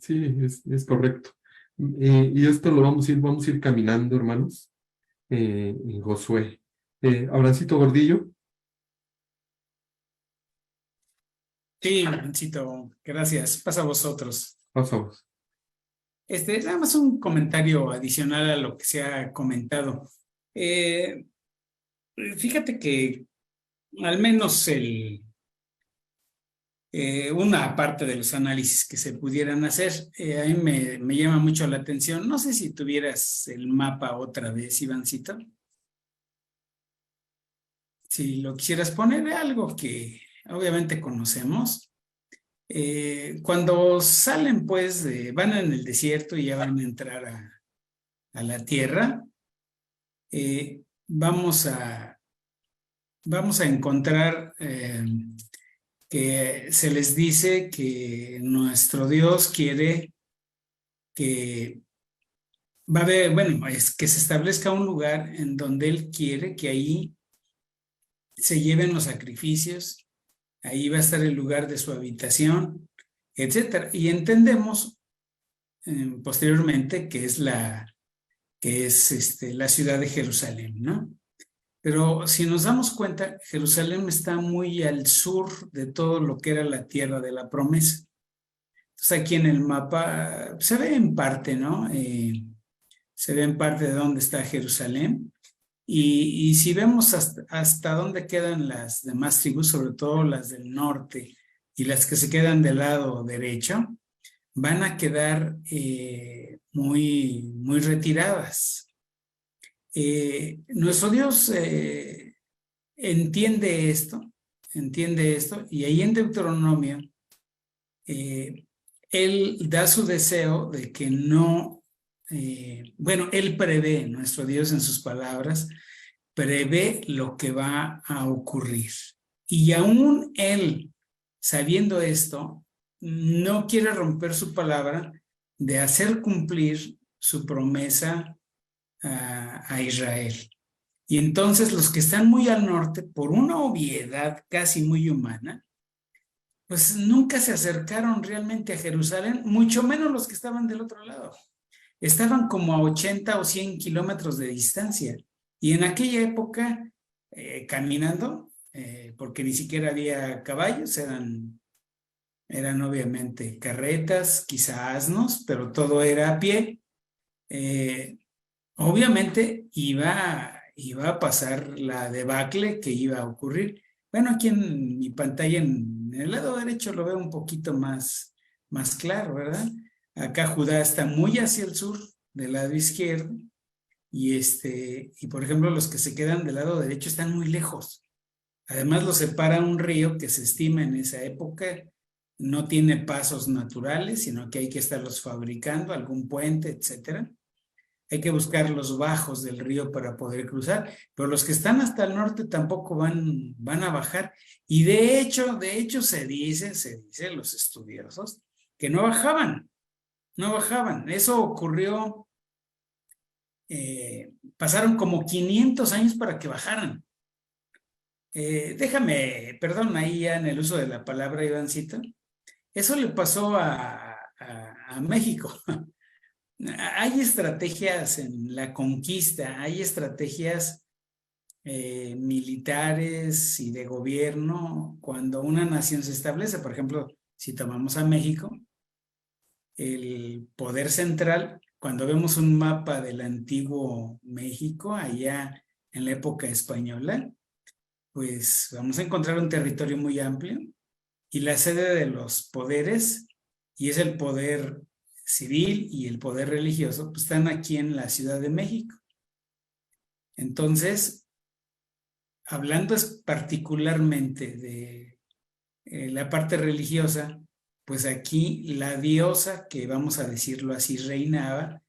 Sí, es correcto. Y esto lo vamos a ir caminando, hermanos, en Josué. Abrancito Gordillo. Sí, Juancito, gracias. Pasa a vosotros. Pasa a vos. Nada más un comentario adicional a lo que se ha comentado. Fíjate que al menos una parte de los análisis que se pudieran hacer, a mí me llama mucho la atención. No sé si tuvieras el mapa otra vez, Ivancito. Si lo quisieras poner, algo que obviamente conocemos. Cuando salen, pues, van en el desierto y ya van a entrar a la tierra, vamos a encontrar que se les dice que nuestro Dios quiere que va a haber, bueno, es que se establezca un lugar en donde Él quiere que ahí se lleven los sacrificios. Ahí va a estar el lugar de su habitación, etcétera. Y entendemos posteriormente que es la ciudad de Jerusalén, ¿no? Pero si nos damos cuenta, Jerusalén está muy al sur de todo lo que era la tierra de la promesa. Entonces aquí en el mapa se ve en parte, ¿no? Se ve en parte de dónde está Jerusalén. Y si vemos hasta dónde quedan las demás tribus, sobre todo las del norte y las que se quedan del lado derecho, van a quedar muy, muy retiradas. Nuestro Dios entiende esto, y ahí en Deuteronomio, Él da su deseo de que no, Él prevé, nuestro Dios en sus palabras, prevé lo que va a ocurrir. Y aún Él, sabiendo esto, no quiere romper su palabra de hacer cumplir su promesa a Israel. Y entonces los que están muy al norte, por una obviedad casi muy humana, pues nunca se acercaron realmente a Jerusalén, mucho menos los que estaban del otro lado. Estaban como a 80 o 100 kilómetros de distancia. Y en aquella época, caminando, porque ni siquiera había caballos, eran obviamente carretas, quizá asnos, pero todo era a pie. Obviamente iba a pasar la debacle que iba a ocurrir. Bueno, aquí en mi pantalla, en el lado derecho, lo veo un poquito más claro, ¿verdad? Acá Judá está muy hacia el sur, del lado izquierdo, y por ejemplo los que se quedan del lado derecho están muy lejos. Además los separa un río que se estima en esa época no tiene pasos naturales, sino que hay que estarlos fabricando, algún puente, etcétera. Hay que buscar los bajos del río para poder cruzar, pero los que están hasta el norte tampoco van a bajar. Y de hecho se dice los estudiosos, que no bajaban. Eso ocurrió, pasaron como 500 años para que bajaran. Perdón, ahí ya en el uso de la palabra, Ivancito, eso le pasó a México. Hay estrategias en la conquista, hay estrategias militares y de gobierno cuando una nación se establece. Por ejemplo, si tomamos a México, el poder central, cuando vemos un mapa del antiguo México, allá en la época española, pues vamos a encontrar un territorio muy amplio y la sede de los poderes, y es el poder civil y el poder religioso, pues están aquí en la Ciudad de México. Entonces, hablando particularmente de la parte religiosa, pues aquí la diosa, que vamos a decirlo así, reinaba,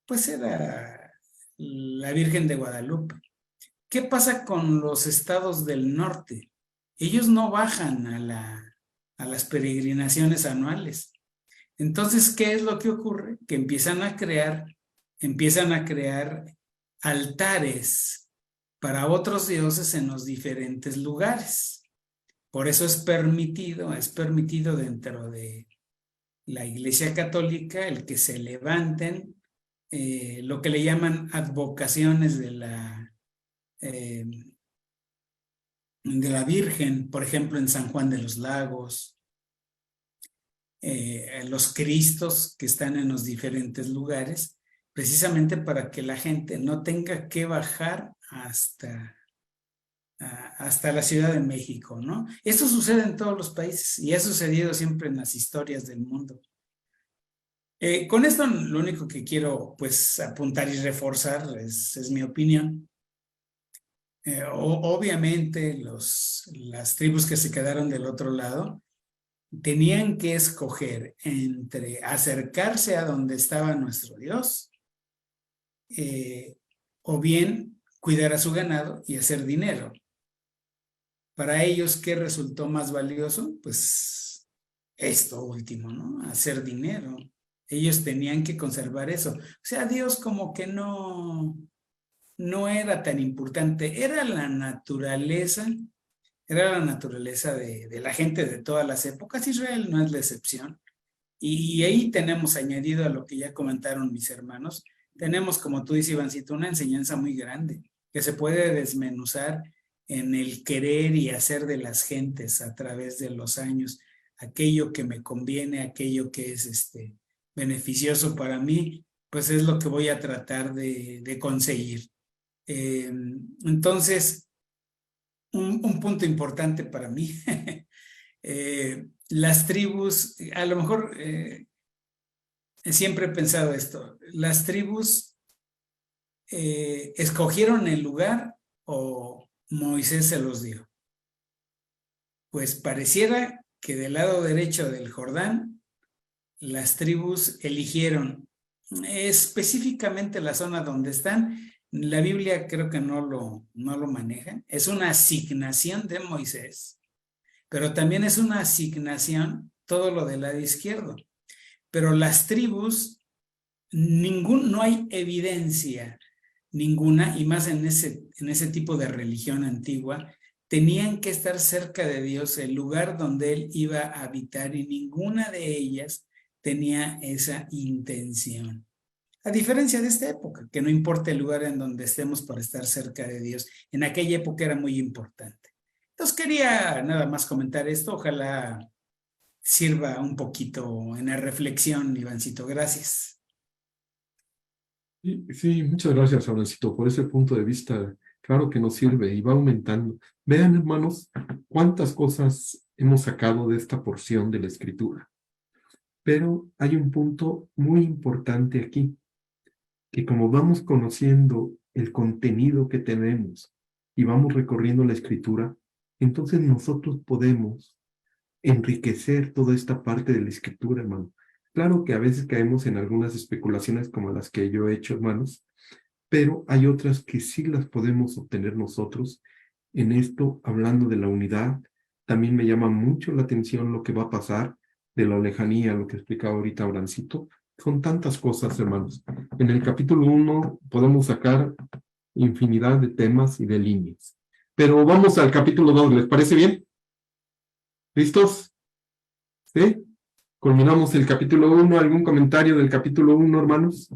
pues era la Virgen de Guadalupe. ¿Qué pasa con los estados del norte? Ellos no bajan a las peregrinaciones anuales. Entonces, ¿qué es lo que ocurre? Que empiezan a crear altares para otros dioses en los diferentes lugares. Por eso es permitido dentro de la Iglesia Católica el que se levanten lo que le llaman advocaciones de la Virgen, por ejemplo, en San Juan de los Lagos, los Cristos que están en los diferentes lugares, precisamente para que la gente no tenga que bajar hasta la Ciudad de México, ¿no? Esto sucede en todos los países y ha sucedido siempre en las historias del mundo. Con esto lo único que quiero pues apuntar y reforzar es mi opinión. Obviamente las tribus que se quedaron del otro lado tenían que escoger entre acercarse a donde estaba nuestro Dios o bien cuidar a su ganado y hacer dinero. Para ellos, ¿qué resultó más valioso? Pues esto último, ¿no? Hacer dinero. Ellos tenían que conservar eso. O sea, Dios como que no era tan importante. Era la naturaleza de la gente de todas las épocas. Israel no es la excepción. Y ahí tenemos añadido a lo que ya comentaron mis hermanos, tenemos, como tú dices, Ivancito, una enseñanza muy grande que se puede desmenuzar en el querer y hacer de las gentes a través de los años, aquello que me conviene, aquello que es beneficioso para mí, pues es lo que voy a tratar de conseguir. Entonces, un punto importante para mí, las tribus, a lo mejor siempre he pensado esto, las tribus escogieron el lugar o Moisés se los dio. Pues pareciera que del lado derecho del Jordán, las tribus eligieron específicamente la zona donde están. La Biblia creo que no lo maneja. Es una asignación de Moisés, pero también es una asignación todo lo del lado izquierdo. Pero las tribus, no hay evidencia ninguna, y más en ese tipo de religión antigua, tenían que estar cerca de Dios, el lugar donde Él iba a habitar, y ninguna de ellas tenía esa intención. A diferencia de esta época, que no importa el lugar en donde estemos para estar cerca de Dios, en aquella época era muy importante. Entonces quería nada más comentar esto, ojalá sirva un poquito en la reflexión, Ivancito. Gracias. Sí, muchas gracias, Abrancito, por ese punto de vista. Claro que nos sirve y va aumentando. Vean, hermanos, cuántas cosas hemos sacado de esta porción de la Escritura. Pero hay un punto muy importante aquí. que como vamos conociendo el contenido que tenemos y vamos recorriendo la escritura, entonces nosotros podemos enriquecer toda esta parte de la escritura, hermano. Claro que a veces caemos en algunas especulaciones como las que yo he hecho, hermanos, pero hay otras que sí las podemos obtener nosotros. En esto, hablando de la unidad, también me llama mucho la atención lo que va a pasar de la lejanía, lo que explicaba ahorita Abrancito. Son tantas cosas, hermanos. En el capítulo 1 podemos sacar infinidad de temas y de líneas. Pero vamos al capítulo 2, ¿les parece bien? ¿Listos? ¿Sí? Culminamos el capítulo 1. ¿Algún comentario del capítulo 1, hermanos?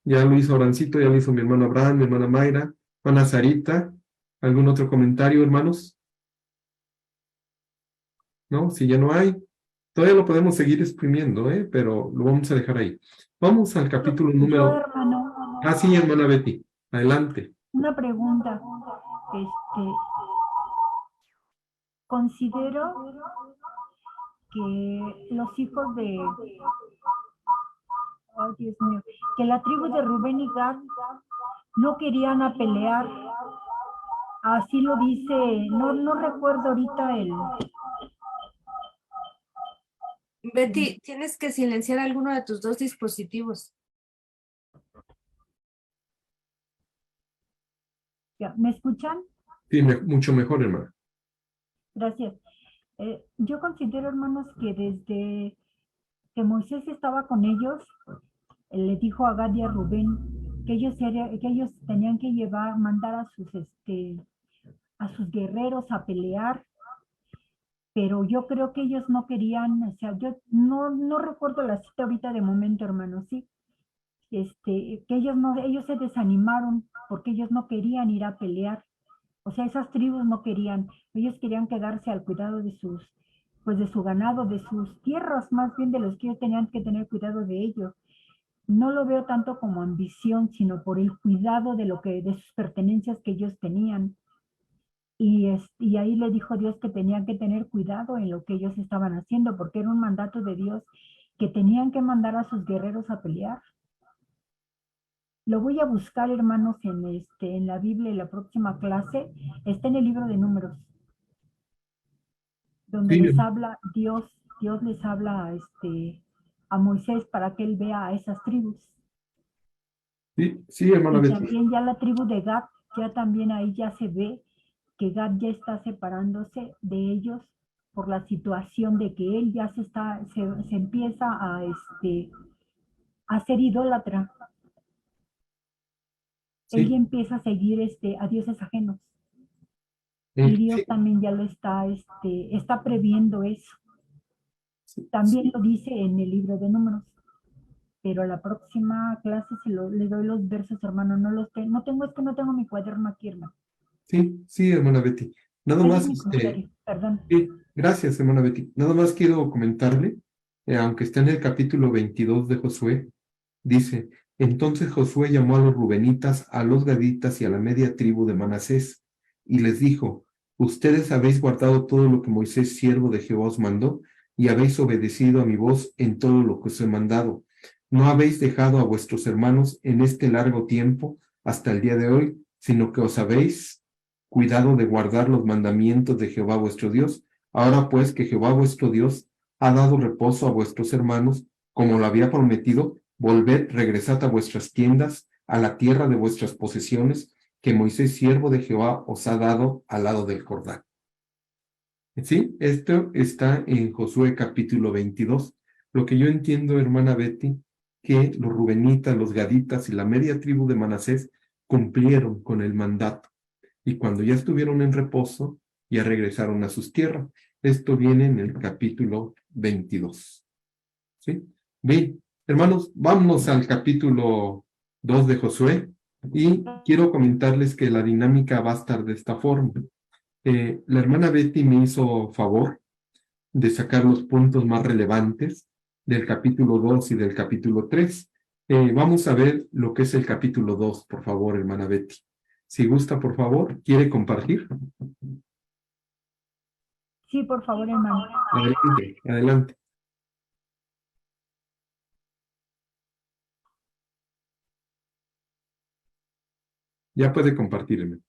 Ya lo hizo Abrancito, ya lo hizo mi hermano Abraham, mi hermana Mayra, hermana Sarita. ¿Algún otro comentario, hermanos? ¿No? Si ya no hay, todavía lo podemos seguir exprimiendo, pero lo vamos a dejar ahí. Vamos al capítulo número... hermano, Ah, sí, hermana Betty. Adelante. una pregunta. Considero que los hijos de, ay Dios mío, que la tribu de Rubén y Gad no querían a pelear. Así lo dice, no recuerdo ahorita el... Betty, tienes que silenciar alguno de tus dos dispositivos. Ya, ¿me escuchan? Sí, mucho mejor, hermana. Gracias. Yo considero, hermanos, que desde que Moisés estaba con ellos, le dijo a Gad y a Rubén que ellos tenían que mandar a sus guerreros a pelear, pero yo creo que ellos no querían, o sea, yo no recuerdo la cita ahorita de momento, hermano, sí, que ellos se desanimaron porque ellos no querían ir a pelear. O sea, esas tribus no querían, ellos querían quedarse al cuidado de de su ganado, de sus tierras, más bien de los que ellos tenían que tener cuidado de ellos. No lo veo tanto como ambición, sino por el cuidado de sus pertenencias que ellos tenían. Y ahí le dijo Dios que tenían que tener cuidado en lo que ellos estaban haciendo, porque era un mandato de Dios que tenían que mandar a sus guerreros a pelear. Lo voy a buscar, hermanos, en la Biblia, en la próxima clase. Está en el libro de Números, donde Sí, les habla Dios les habla a Moisés para que él vea a esas tribus. sí, hermana Y Betty. también ya la tribu de Gad, ya también ahí ya se ve que Gad ya está separándose de ellos por la situación de que él ya se empieza a ser idólatra. Él ya Sí, empieza a seguir a dioses ajenos. Y Dios sí, también ya lo está previendo eso. También lo dice en el libro de Números. Pero a la próxima clase le doy los versos, hermano. No tengo mi cuaderno aquí, hermano. sí, hermana Betty. Nada Ese más, es mi comentario, perdón. sí, gracias, hermana Betty. Nada más quiero comentarle, aunque está en el capítulo 22 de Josué, dice, entonces Josué llamó a los rubenitas, a los gaditas y a la media tribu de Manasés, y les dijo, ustedes habéis guardado todo lo que Moisés, siervo de Jehová, os mandó, y habéis obedecido a mi voz en todo lo que os he mandado. No habéis dejado a vuestros hermanos en este largo tiempo hasta el día de hoy, sino que os habéis cuidado de guardar los mandamientos de Jehová vuestro Dios. Ahora pues que Jehová vuestro Dios ha dado reposo a vuestros hermanos, como lo había prometido, volved, regresad a vuestras tiendas, a la tierra de vuestras posesiones, que Moisés, siervo de Jehová, os ha dado al lado del Jordán. Sí, esto está en Josué capítulo 22. Lo que yo entiendo, hermana Betty, que los rubenitas, los gaditas y la media tribu de Manasés cumplieron con el mandato. Y cuando ya estuvieron en reposo, ya regresaron a sus tierras. Esto viene en el capítulo 22. ¿Sí? Bien, hermanos, vámonos al capítulo 2 de Josué y quiero comentarles que la dinámica va a estar de esta forma. La hermana Betty me hizo favor de sacar los puntos más relevantes del capítulo 2 y del capítulo 3. Vamos a ver lo que es el capítulo 2, por favor, hermana Betty. Si gusta, por favor, ¿quiere compartir? Sí, por favor, hermano. Adelante, adelante. Ya puede compartirme.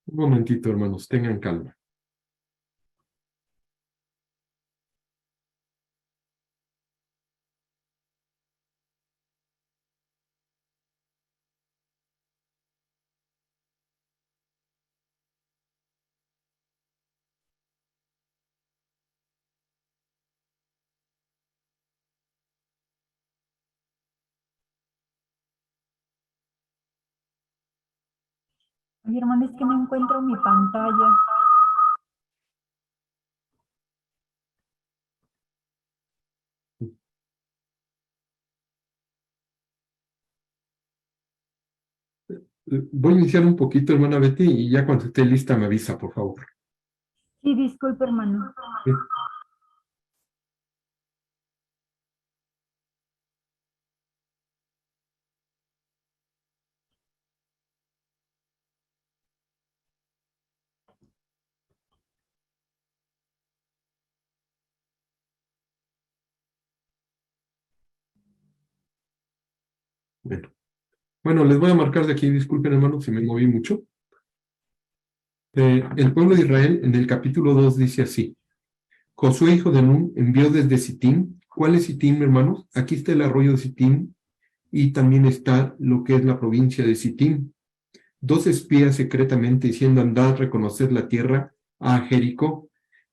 Un momentito, hermanos, tengan calma. Oye, hermano, es que no encuentro mi pantalla. Voy a iniciar un poquito, hermana Betty, y ya cuando esté lista me avisa, por favor. Sí, disculpe, hermano. ¿Sí? Bueno, les voy a marcar de aquí, disculpen, hermanos, si me moví mucho. El pueblo de Israel en el capítulo 2 dice así: Josué, hijo de Nun, envió desde Sittim. ¿Cuál es Sittim, hermanos? Aquí está el arroyo de Sittim y también está lo que es la provincia de Sittim. 2 espías secretamente diciendo: andad, reconocer la tierra a Jericó.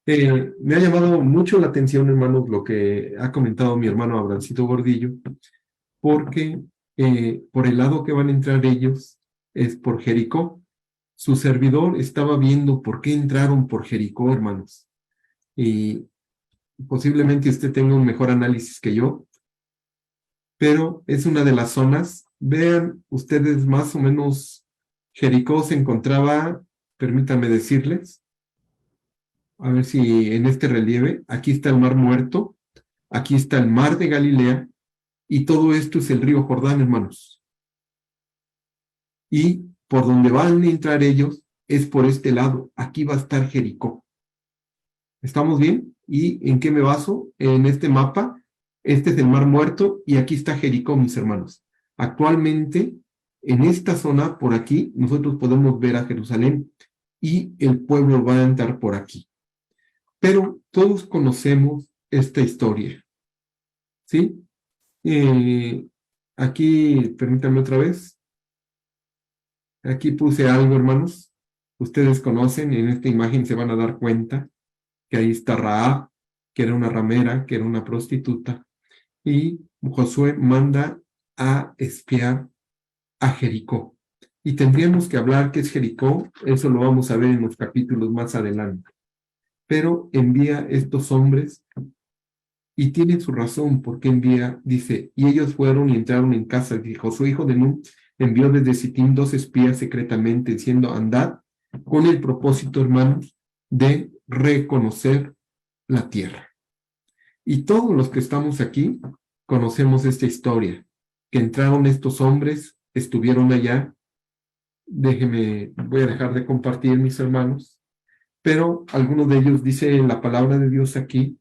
Me ha llamado mucho la atención, hermanos, lo que ha comentado mi hermano Abrancito Gordillo, porque por el lado que van a entrar ellos es por Jericó. Su servidor estaba viendo por qué entraron por Jericó, hermanos. Y posiblemente usted tenga un mejor análisis que yo, pero es una de las zonas. Vean ustedes más o menos, Jericó se encontraba, permítanme decirles, a ver si en este relieve, aquí está el Mar Muerto, aquí está el Mar de Galilea, y todo esto es el río Jordán, hermanos. Y por donde van a entrar ellos es por este lado, aquí va a estar Jericó. ¿Estamos bien? ¿Y en qué me baso? En este mapa, este es el Mar Muerto y aquí está Jericó, mis hermanos. Actualmente, en esta zona, por aquí, nosotros podemos ver a Jerusalén y el pueblo va a entrar por aquí. Pero todos conocemos esta historia, ¿sí? Aquí, permítanme otra vez. Aquí puse algo, hermanos. Ustedes conocen, en esta imagen se van a dar cuenta que ahí está Rahab, que era una ramera, que era una prostituta, y Josué manda a espiar a Jericó. Y tendríamos que hablar qué es Jericó, eso lo vamos a ver en los capítulos más adelante. Pero envía estos hombres, y tiene su razón por qué envía, dice, y ellos fueron y entraron en casa de Josué, hijo de Nun, envió desde Sittim 2 espías secretamente, diciendo, andad, con el propósito, hermanos, de reconocer la tierra. Y todos los que estamos aquí conocemos esta historia, que entraron estos hombres, estuvieron allá. Déjenme, voy a dejar de compartir, mis hermanos, pero algunos de ellos, dice la palabra de Dios aquí,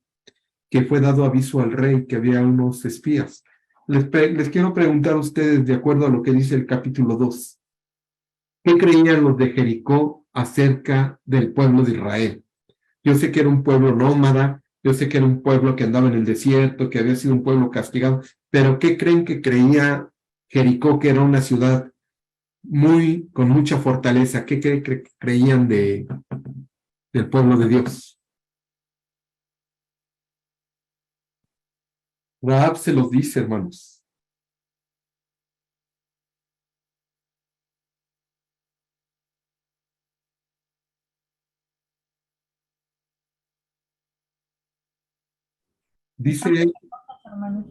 que fue dado aviso al rey que había unos espías. Les quiero preguntar a ustedes, de acuerdo a lo que dice el capítulo 2, ¿qué creían los de Jericó acerca del pueblo de Israel? Yo sé que era un pueblo nómada, yo sé que era un pueblo que andaba en el desierto, que había sido un pueblo castigado, pero ¿qué creen que creía Jericó, que era una ciudad con mucha fortaleza? ¿Qué creían del pueblo de Dios? Rahab se los dice, hermanos. Dice, Hermanos.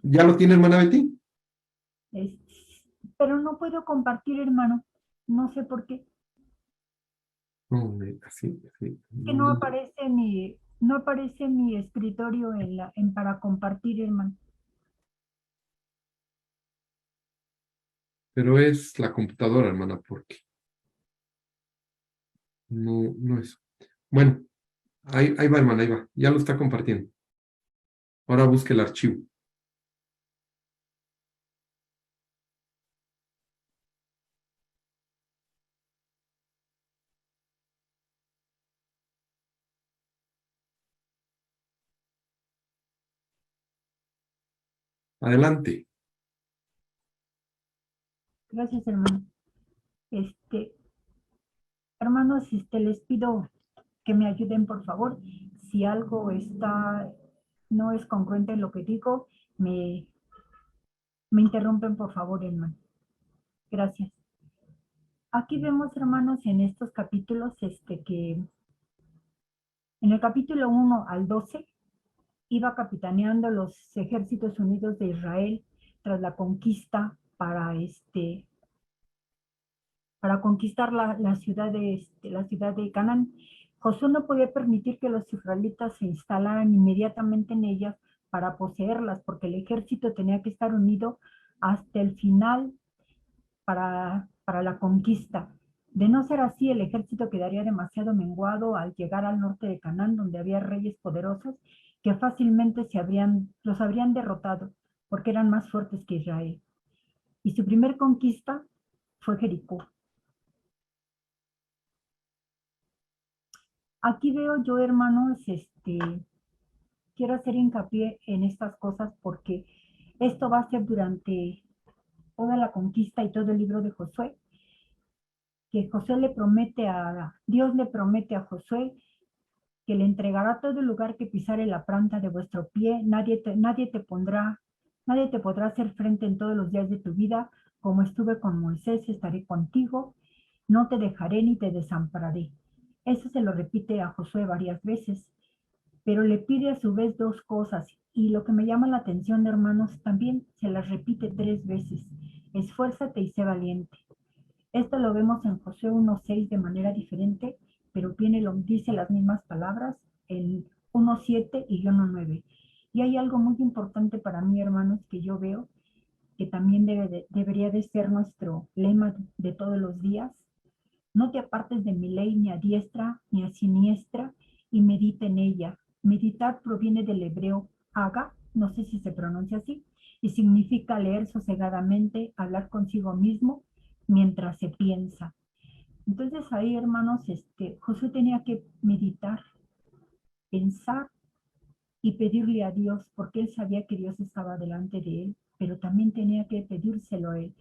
¿ya lo tiene, hermana Betty? Pero no puedo compartir, hermano. No sé por qué. No, así. Que no aparece mi escritorio para compartir, hermano. Pero es la computadora, hermana, porque no es. Bueno, ahí va, hermana, ahí va. Ya lo está compartiendo. Ahora busque el archivo. Adelante. Gracias, hermano. Hermanos, les pido que me ayuden, por favor. Si algo no es congruente en lo que digo, me interrumpen, por favor, hermano. Gracias. Aquí vemos, hermanos, en estos capítulos, que en el capítulo 1 al 12, iba capitaneando los ejércitos unidos de Israel tras la conquista para conquistar la ciudad de Canaán. Josué no podía permitir que los israelitas se instalaran inmediatamente en ellas para poseerlas, porque el ejército tenía que estar unido hasta el final para la conquista. De no ser así, el ejército quedaría demasiado menguado al llegar al norte de Canaán, donde había reyes poderosos que fácilmente los habrían derrotado, porque eran más fuertes que Israel. Y su primer conquista fue Jericó. Aquí veo yo, hermanos, quiero hacer hincapié en estas cosas porque esto va a ser durante toda la conquista y todo el libro de Josué, que Dios le promete a Josué que le entregará todo el lugar que pisare la planta de vuestro pie, nadie te podrá hacer frente en todos los días de tu vida, como estuve con Moisés, estaré contigo, no te dejaré ni te desampararé. Eso se lo repite a Josué varias veces, pero le pide a su vez dos cosas, y lo que me llama la atención, hermanos, también se las repite 3 veces. Esfuérzate y sé valiente. Esto lo vemos en Josué 1:6 de manera diferente, pero dice las mismas palabras en 1:7 y 1:9. Y hay algo muy importante para mí, hermanos, que yo veo, que también debería de ser nuestro lema de todos los días. No te apartes de mi ley ni a diestra ni a siniestra, y medita en ella. Meditar proviene del hebreo haga, no sé si se pronuncia así, y significa leer sosegadamente, hablar consigo mismo mientras se piensa. Entonces ahí, hermanos, Josué tenía que meditar, pensar y pedirle a Dios, porque él sabía que Dios estaba delante de él, pero también tenía que pedírselo a él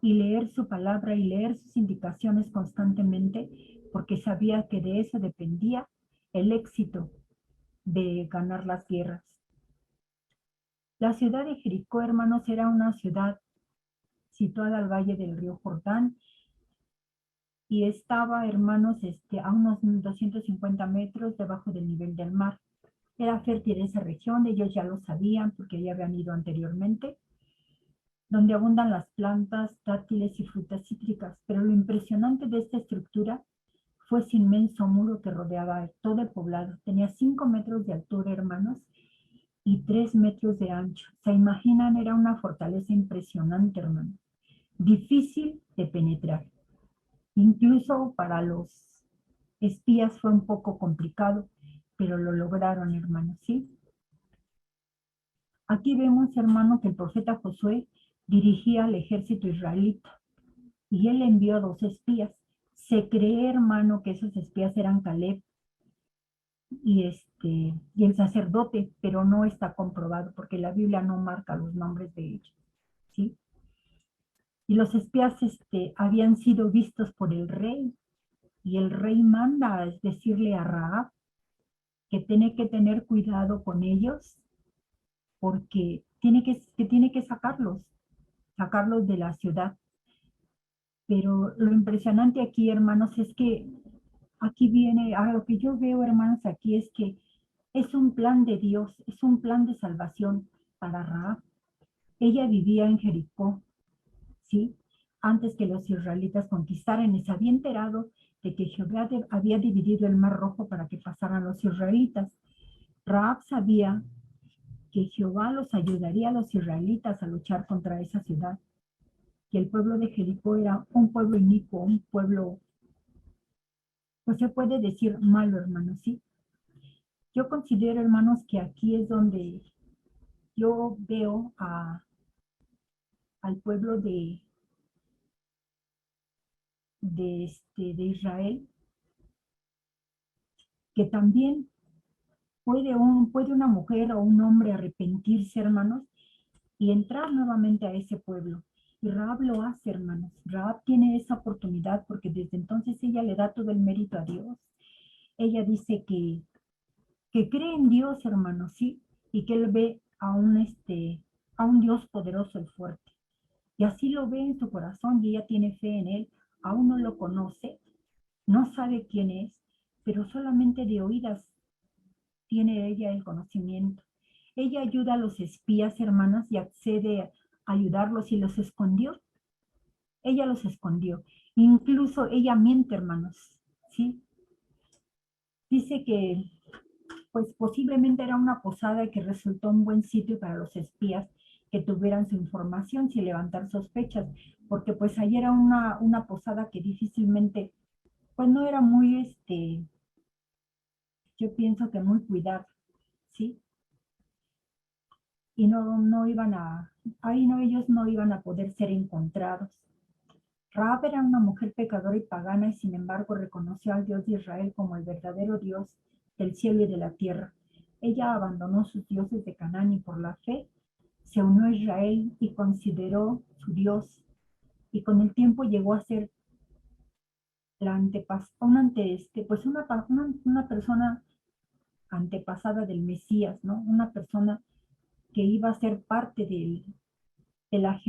y leer su palabra y leer sus indicaciones constantemente, porque sabía que de eso dependía el éxito de ganar las guerras. La ciudad de Jericó, hermanos, era una ciudad situada al valle del río Jordán y estaba, hermanos, a unos 250 metros debajo del nivel del mar. Era fértil esa región, ellos ya lo sabían porque ya habían ido anteriormente, donde abundan las plantas, dátiles y frutas cítricas, pero lo impresionante de esta estructura fue ese inmenso muro que rodeaba todo el poblado. Tenía 5 metros de altura, hermanos, y 3 metros de ancho. ¿Se imaginan? Era una fortaleza impresionante, hermanos. Difícil de penetrar. Incluso para los espías fue un poco complicado, pero lo lograron, hermanos, ¿sí? Aquí vemos, hermano, que el profeta Josué dirigía al ejército israelita y él envió 2 espías. Se cree, hermano, que esos espías eran Caleb y el sacerdote, pero no está comprobado porque la Biblia no marca los nombres de ellos, ¿sí? Y los espías habían sido vistos por el rey, y el rey manda a decirle a Rahab que tiene que tener cuidado con ellos porque tiene que sacarlos de la ciudad. Pero lo impresionante aquí, hermanos, es que aquí viene, a lo que yo veo, hermanos, aquí es que es un plan de Dios, es un plan de salvación para Rahab. Ella vivía en Jericó, ¿sí? Antes que los israelitas conquistaran, y se había enterado de que Jehová había dividido el mar Rojo para que pasaran los israelitas. Rahab sabía que Jehová los ayudaría a los israelitas a luchar contra esa ciudad. Que el pueblo de Jericó era un pueblo inicuo, un pueblo, pues se puede decir malo, hermanos, ¿sí? Yo considero, hermanos, que aquí es donde yo veo al pueblo de Israel, que también puede una mujer o un hombre arrepentirse, hermanos, y entrar nuevamente a ese pueblo. Y Rahab lo hace, hermanos. Rahab tiene esa oportunidad porque desde entonces ella le da todo el mérito a Dios. Ella dice que cree en Dios, hermanos, ¿sí? Y que él ve a un Dios poderoso y fuerte. Y así lo ve en su corazón y ella tiene fe en él. Aún no lo conoce, no sabe quién es, pero solamente de oídas tiene ella el conocimiento. Ella ayuda a los espías, hermanas, y accede a ayudarlos y los escondió. Ella los escondió. Incluso ella miente, hermanos, ¿sí? Dice que pues posiblemente era una posada que resultó un buen sitio para los espías que tuvieran su información sin levantar sospechas, porque pues ahí era una posada que difícilmente, pues no era muy, yo pienso que muy cuidada, ¿sí? Y no iban ahí ellos no iban a poder ser encontrados. Rahab era una mujer pecadora y pagana y sin embargo reconoció al Dios de Israel como el verdadero Dios del cielo y de la tierra. Ella abandonó sus dioses de Canaán y por la fe se unió a Israel y consideró su Dios, y con el tiempo llegó a ser una persona antepasada del Mesías, ¿no? Una persona que iba a ser parte de la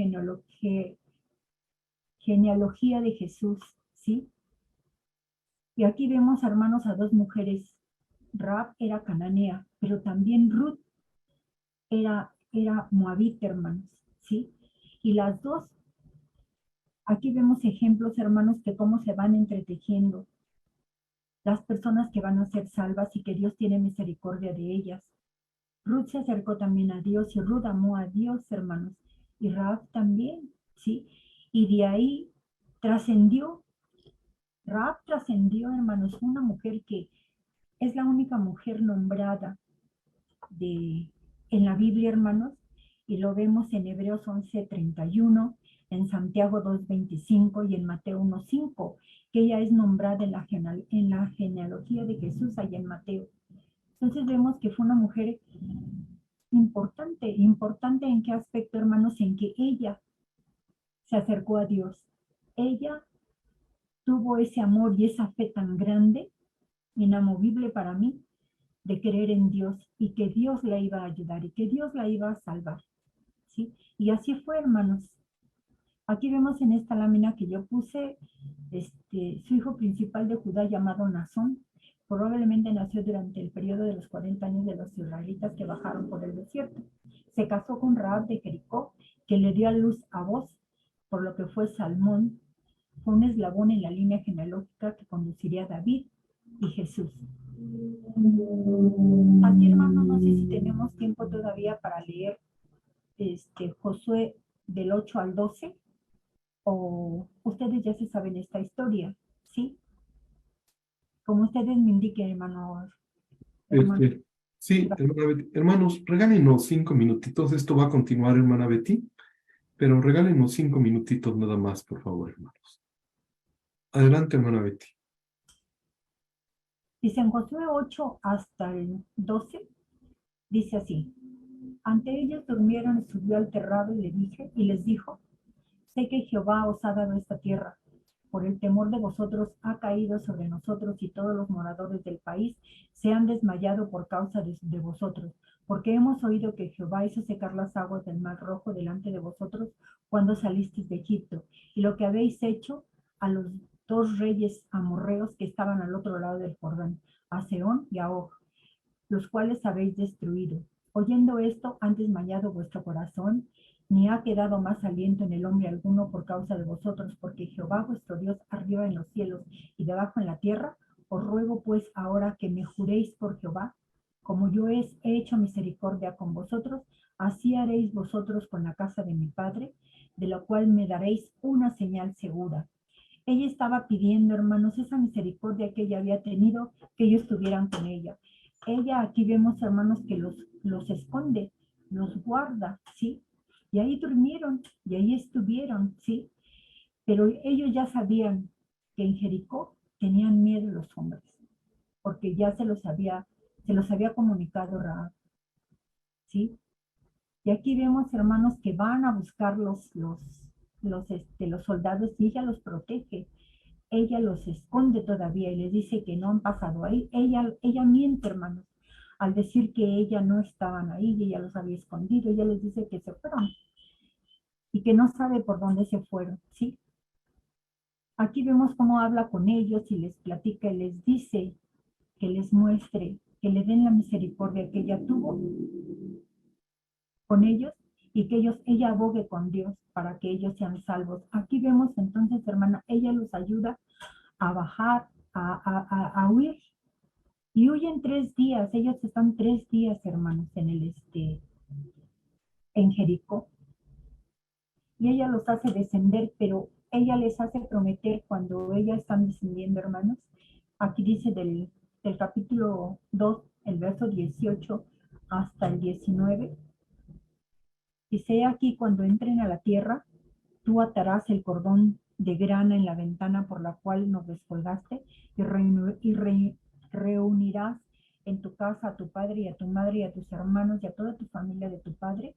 genealogía de Jesús, ¿sí? Y aquí vemos, hermanos, a dos mujeres. Rahab era cananea, pero también Ruth era moabita, hermanos, ¿sí? Y las dos, aquí vemos ejemplos, hermanos, de cómo se van entretejiendo las personas que van a ser salvas y que Dios tiene misericordia de ellas. Ruth se acercó también a Dios y Ruth amó a Dios, hermanos, y Rahab también, ¿sí? Y de ahí trascendió, Rahab trascendió, hermanos, una mujer que es la única mujer nombrada en la Biblia, hermanos, y lo vemos en Hebreos 11:31, en Santiago 2:25 y en Mateo 1:5, que ella es nombrada en la genealogía de Jesús allá en Mateo. Entonces vemos que fue una mujer importante en qué aspecto, hermanos, en que ella se acercó a Dios. Ella tuvo ese amor y esa fe tan grande, inamovible para mí, de creer en Dios y que Dios la iba a ayudar y que Dios la iba a salvar, ¿sí? Y así fue, hermanos. Aquí vemos en esta lámina que yo puse, su hijo principal de Judá llamado Nazón, probablemente nació durante el periodo de los 40 años de los israelitas que bajaron por el desierto. Se casó con Rahab de Jericó, que le dio a luz a Boz, por lo que fue Salmón. Fue un eslabón en la línea genealógica que conduciría a David y Jesús. Aquí, hermano, no sé si tenemos tiempo todavía para leer Josué del 8 al 12, o ustedes ya se saben esta historia, ¿sí? Como ustedes me indiquen, hermanos. Sí, hermana Betty. Hermanos, regálenos 5 minutitos. Esto va a continuar, hermana Betty, pero regálenos 5 minutitos nada más, por favor, hermanos. Adelante, hermana Betty. Dice en Josué 8 hasta el 12, dice así: ante ellos durmieron y subió al terrado y les dijo: sé que Jehová os ha dado esta tierra, por el temor de vosotros ha caído sobre nosotros, y todos los moradores del país se han desmayado por causa de vosotros, porque hemos oído que Jehová hizo secar las aguas del Mar Rojo delante de vosotros cuando salisteis de Egipto, y lo que habéis hecho a los dos reyes amorreos que estaban al otro lado del Jordán, a Sehón y a Og, los cuales habéis destruido. Oyendo esto, han desmayado vuestro corazón, ni ha quedado más aliento en el hombre alguno por causa de vosotros, porque Jehová vuestro Dios arriba en los cielos y debajo en la tierra. Os ruego pues ahora que me juréis por Jehová, como yo he hecho misericordia con vosotros, así haréis vosotros con la casa de mi padre, de la cual me daréis una señal segura. Ella estaba pidiendo, hermanos, esa misericordia que ella había tenido, que ellos estuvieran con ella. Ella, aquí vemos, hermanos, que los esconde, los guarda, ¿sí? Y ahí durmieron, y ahí estuvieron, ¿sí? Pero ellos ya sabían que en Jericó tenían miedo los hombres, porque ya se los había comunicado Rahab, ¿sí? Y aquí vemos, hermanos, que van a buscar los soldados, y ella los protege. Ella los esconde todavía y les dice que no han pasado ahí. Ella miente, hermanos, al decir que ella no estaban ahí y ella los había escondido. Ella les dice que se fueron y que no sabe por dónde se fueron, ¿sí? Aquí vemos cómo habla con ellos y les platica y les dice que les muestre, que le den la misericordia que ella tuvo con ellos, y que ella abogue con Dios para que ellos sean salvos. Aquí vemos entonces, hermana, ella los ayuda a bajar, a huir, y huyen 3 días. Ellos están 3 días, hermanos, en Jericó, y ella los hace descender, pero ella les hace prometer cuando ellas están descendiendo, hermanos. Aquí dice del capítulo 2, el verso 18 hasta el 19. Dice: aquí cuando entren a la tierra, tú atarás el cordón de grana en la ventana por la cual nos descolgaste, y reunirás en tu casa a tu padre y a tu madre y a tus hermanos y a toda tu familia de tu padre.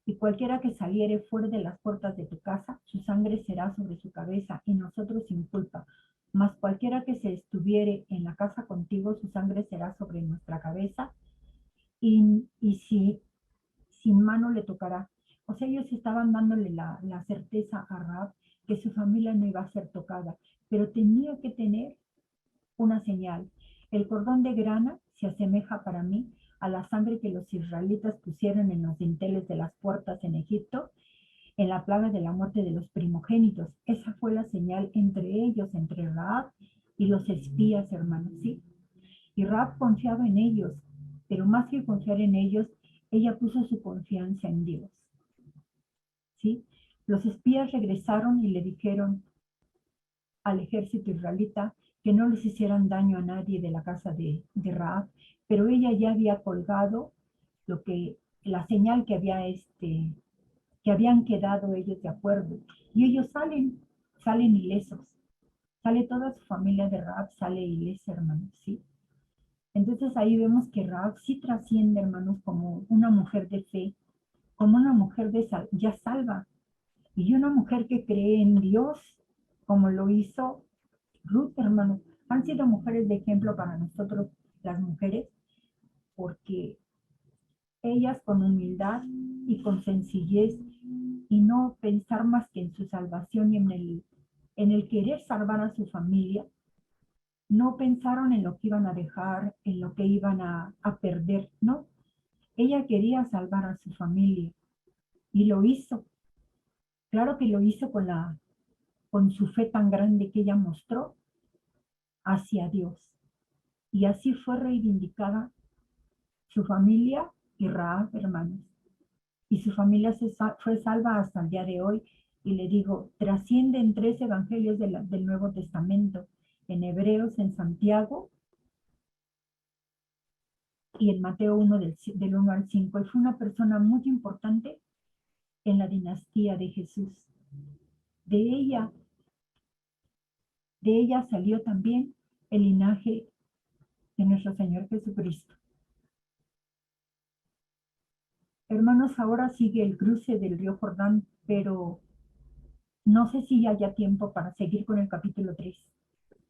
Y cualquiera que saliere fuera de las puertas de tu casa, su sangre será sobre su cabeza, y nosotros sin culpa. Mas cualquiera que se estuviere en la casa contigo, su sangre será sobre nuestra cabeza, y si sin mano le tocará. O sea, ellos estaban dándole la certeza a Rahab que su familia no iba a ser tocada, pero tenía que tener una señal. El cordón de grana se asemeja para mí a la sangre que los israelitas pusieron en los dinteles de las puertas en Egipto, en la plaga de la muerte de los primogénitos. Esa fue la señal entre ellos, entre Rahab y los espías, hermanos, ¿sí? Y Rahab confiaba en ellos, pero más que confiar en ellos, ella puso su confianza en Dios, ¿sí? Los espías regresaron y le dijeron al ejército israelita que no les hicieran daño a nadie de la casa de Rahab, pero ella ya había colgado la señal que habían quedado ellos de acuerdo, y ellos salen ilesos. Sale toda su familia de Rahab, sale ilesa, hermanos, ¿sí? Entonces ahí vemos que Rahab sí trasciende, hermanos, como una mujer de fe, como una mujer ya salva, y una mujer que cree en Dios, como lo hizo Ruth, hermanos. Han sido mujeres de ejemplo para nosotros, las mujeres, porque ellas con humildad y con sencillez, y no pensar más que en su salvación y en el querer salvar a su familia, no pensaron en lo que iban a dejar, en lo que iban a perder, no. Ella quería salvar a su familia y lo hizo. Claro que lo hizo con su fe tan grande que ella mostró hacia Dios. Y así fue reivindicada su familia y Rahab, hermanos. Y su familia fue salva hasta el día de hoy. Y le digo, trasciende en 3 evangelios del Nuevo Testamento, en Hebreos, en Santiago y en Mateo 1 del 1 al 5. Y fue una persona muy importante en la dinastía de Jesús. De ella salió también el linaje de nuestro Señor Jesucristo. Hermanos, ahora sigue el cruce del río Jordán, pero no sé si haya tiempo para seguir con el capítulo 3.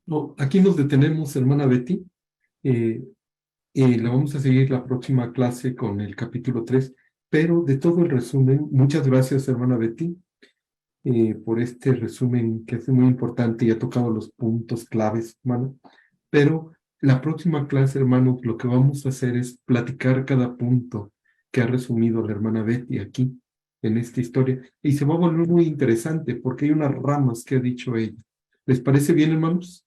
No, aquí nos detenemos, hermana Betty. La vamos a seguir la próxima clase con el capítulo 3, pero de todo el resumen, muchas gracias, hermana Betty, por este resumen que es muy importante y ha tocado los puntos claves, hermano. Pero la próxima clase, hermanos, lo que vamos a hacer es platicar cada punto que ha resumido la hermana Betty aquí, en esta historia. Y se va a volver muy interesante porque hay unas ramas que ha dicho ella. ¿Les parece bien, hermanos?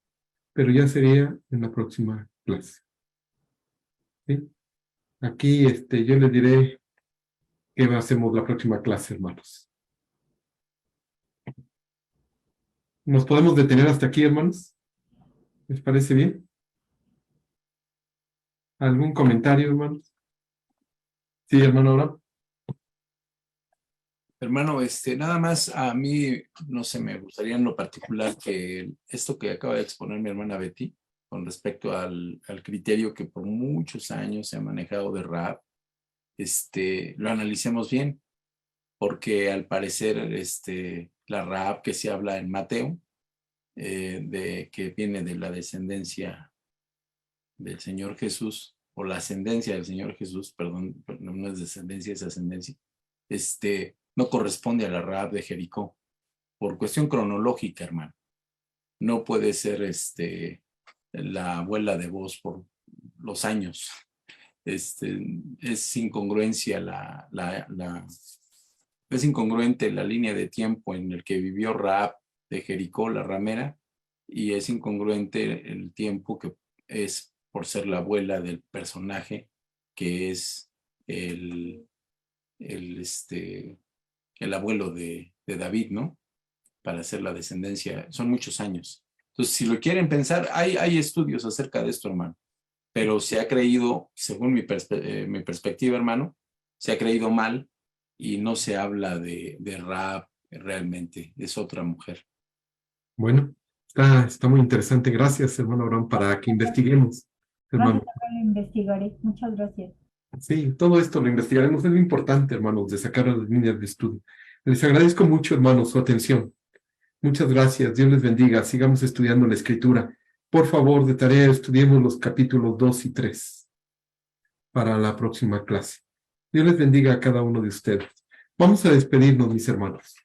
Pero ya sería en la próxima clase. ¿Sí? Aquí yo les diré qué hacemos la próxima clase, hermanos. ¿Nos podemos detener hasta aquí, hermanos? ¿Les parece bien? ¿Algún comentario, hermanos? Sí, hermano Abraham. Hermano, nada más a mí, no sé, me gustaría en lo particular que esto que acaba de exponer mi hermana Betty, con respecto al criterio que por muchos años se ha manejado de Rahab, lo analicemos bien, porque al parecer la Rahab que se habla en Mateo, que viene de la descendencia del Señor Jesús, o la ascendencia del Señor Jesús, perdón, no es descendencia, es ascendencia, no corresponde a la Rahab de Jericó, por cuestión cronológica, hermano. No puede ser la abuela de voz por los años. Es incongruencia es incongruente la línea de tiempo en el que vivió Rahab de Jericó, la ramera, y es incongruente el tiempo que es por ser la abuela del personaje que es el abuelo de David, ¿no? Para hacer la descendencia, son muchos años. Entonces, si lo quieren pensar, hay estudios acerca de esto, hermano, pero se ha creído, según mi perspectiva, hermano, se ha creído mal y no se habla de Rahab realmente, es otra mujer. Bueno, está muy interesante. Gracias, hermano Abraham, para que investiguemos, hermano. Gracias, lo investigaré. Muchas gracias. Sí, todo esto lo investigaremos. Es lo importante, hermanos, de sacar las líneas de estudio. Les agradezco mucho, hermanos, su atención. Muchas gracias. Dios les bendiga. Sigamos estudiando la Escritura. Por favor, de tarea, estudiemos los capítulos 2 y 3 para la próxima clase. Dios les bendiga a cada uno de ustedes. Vamos a despedirnos, mis hermanos.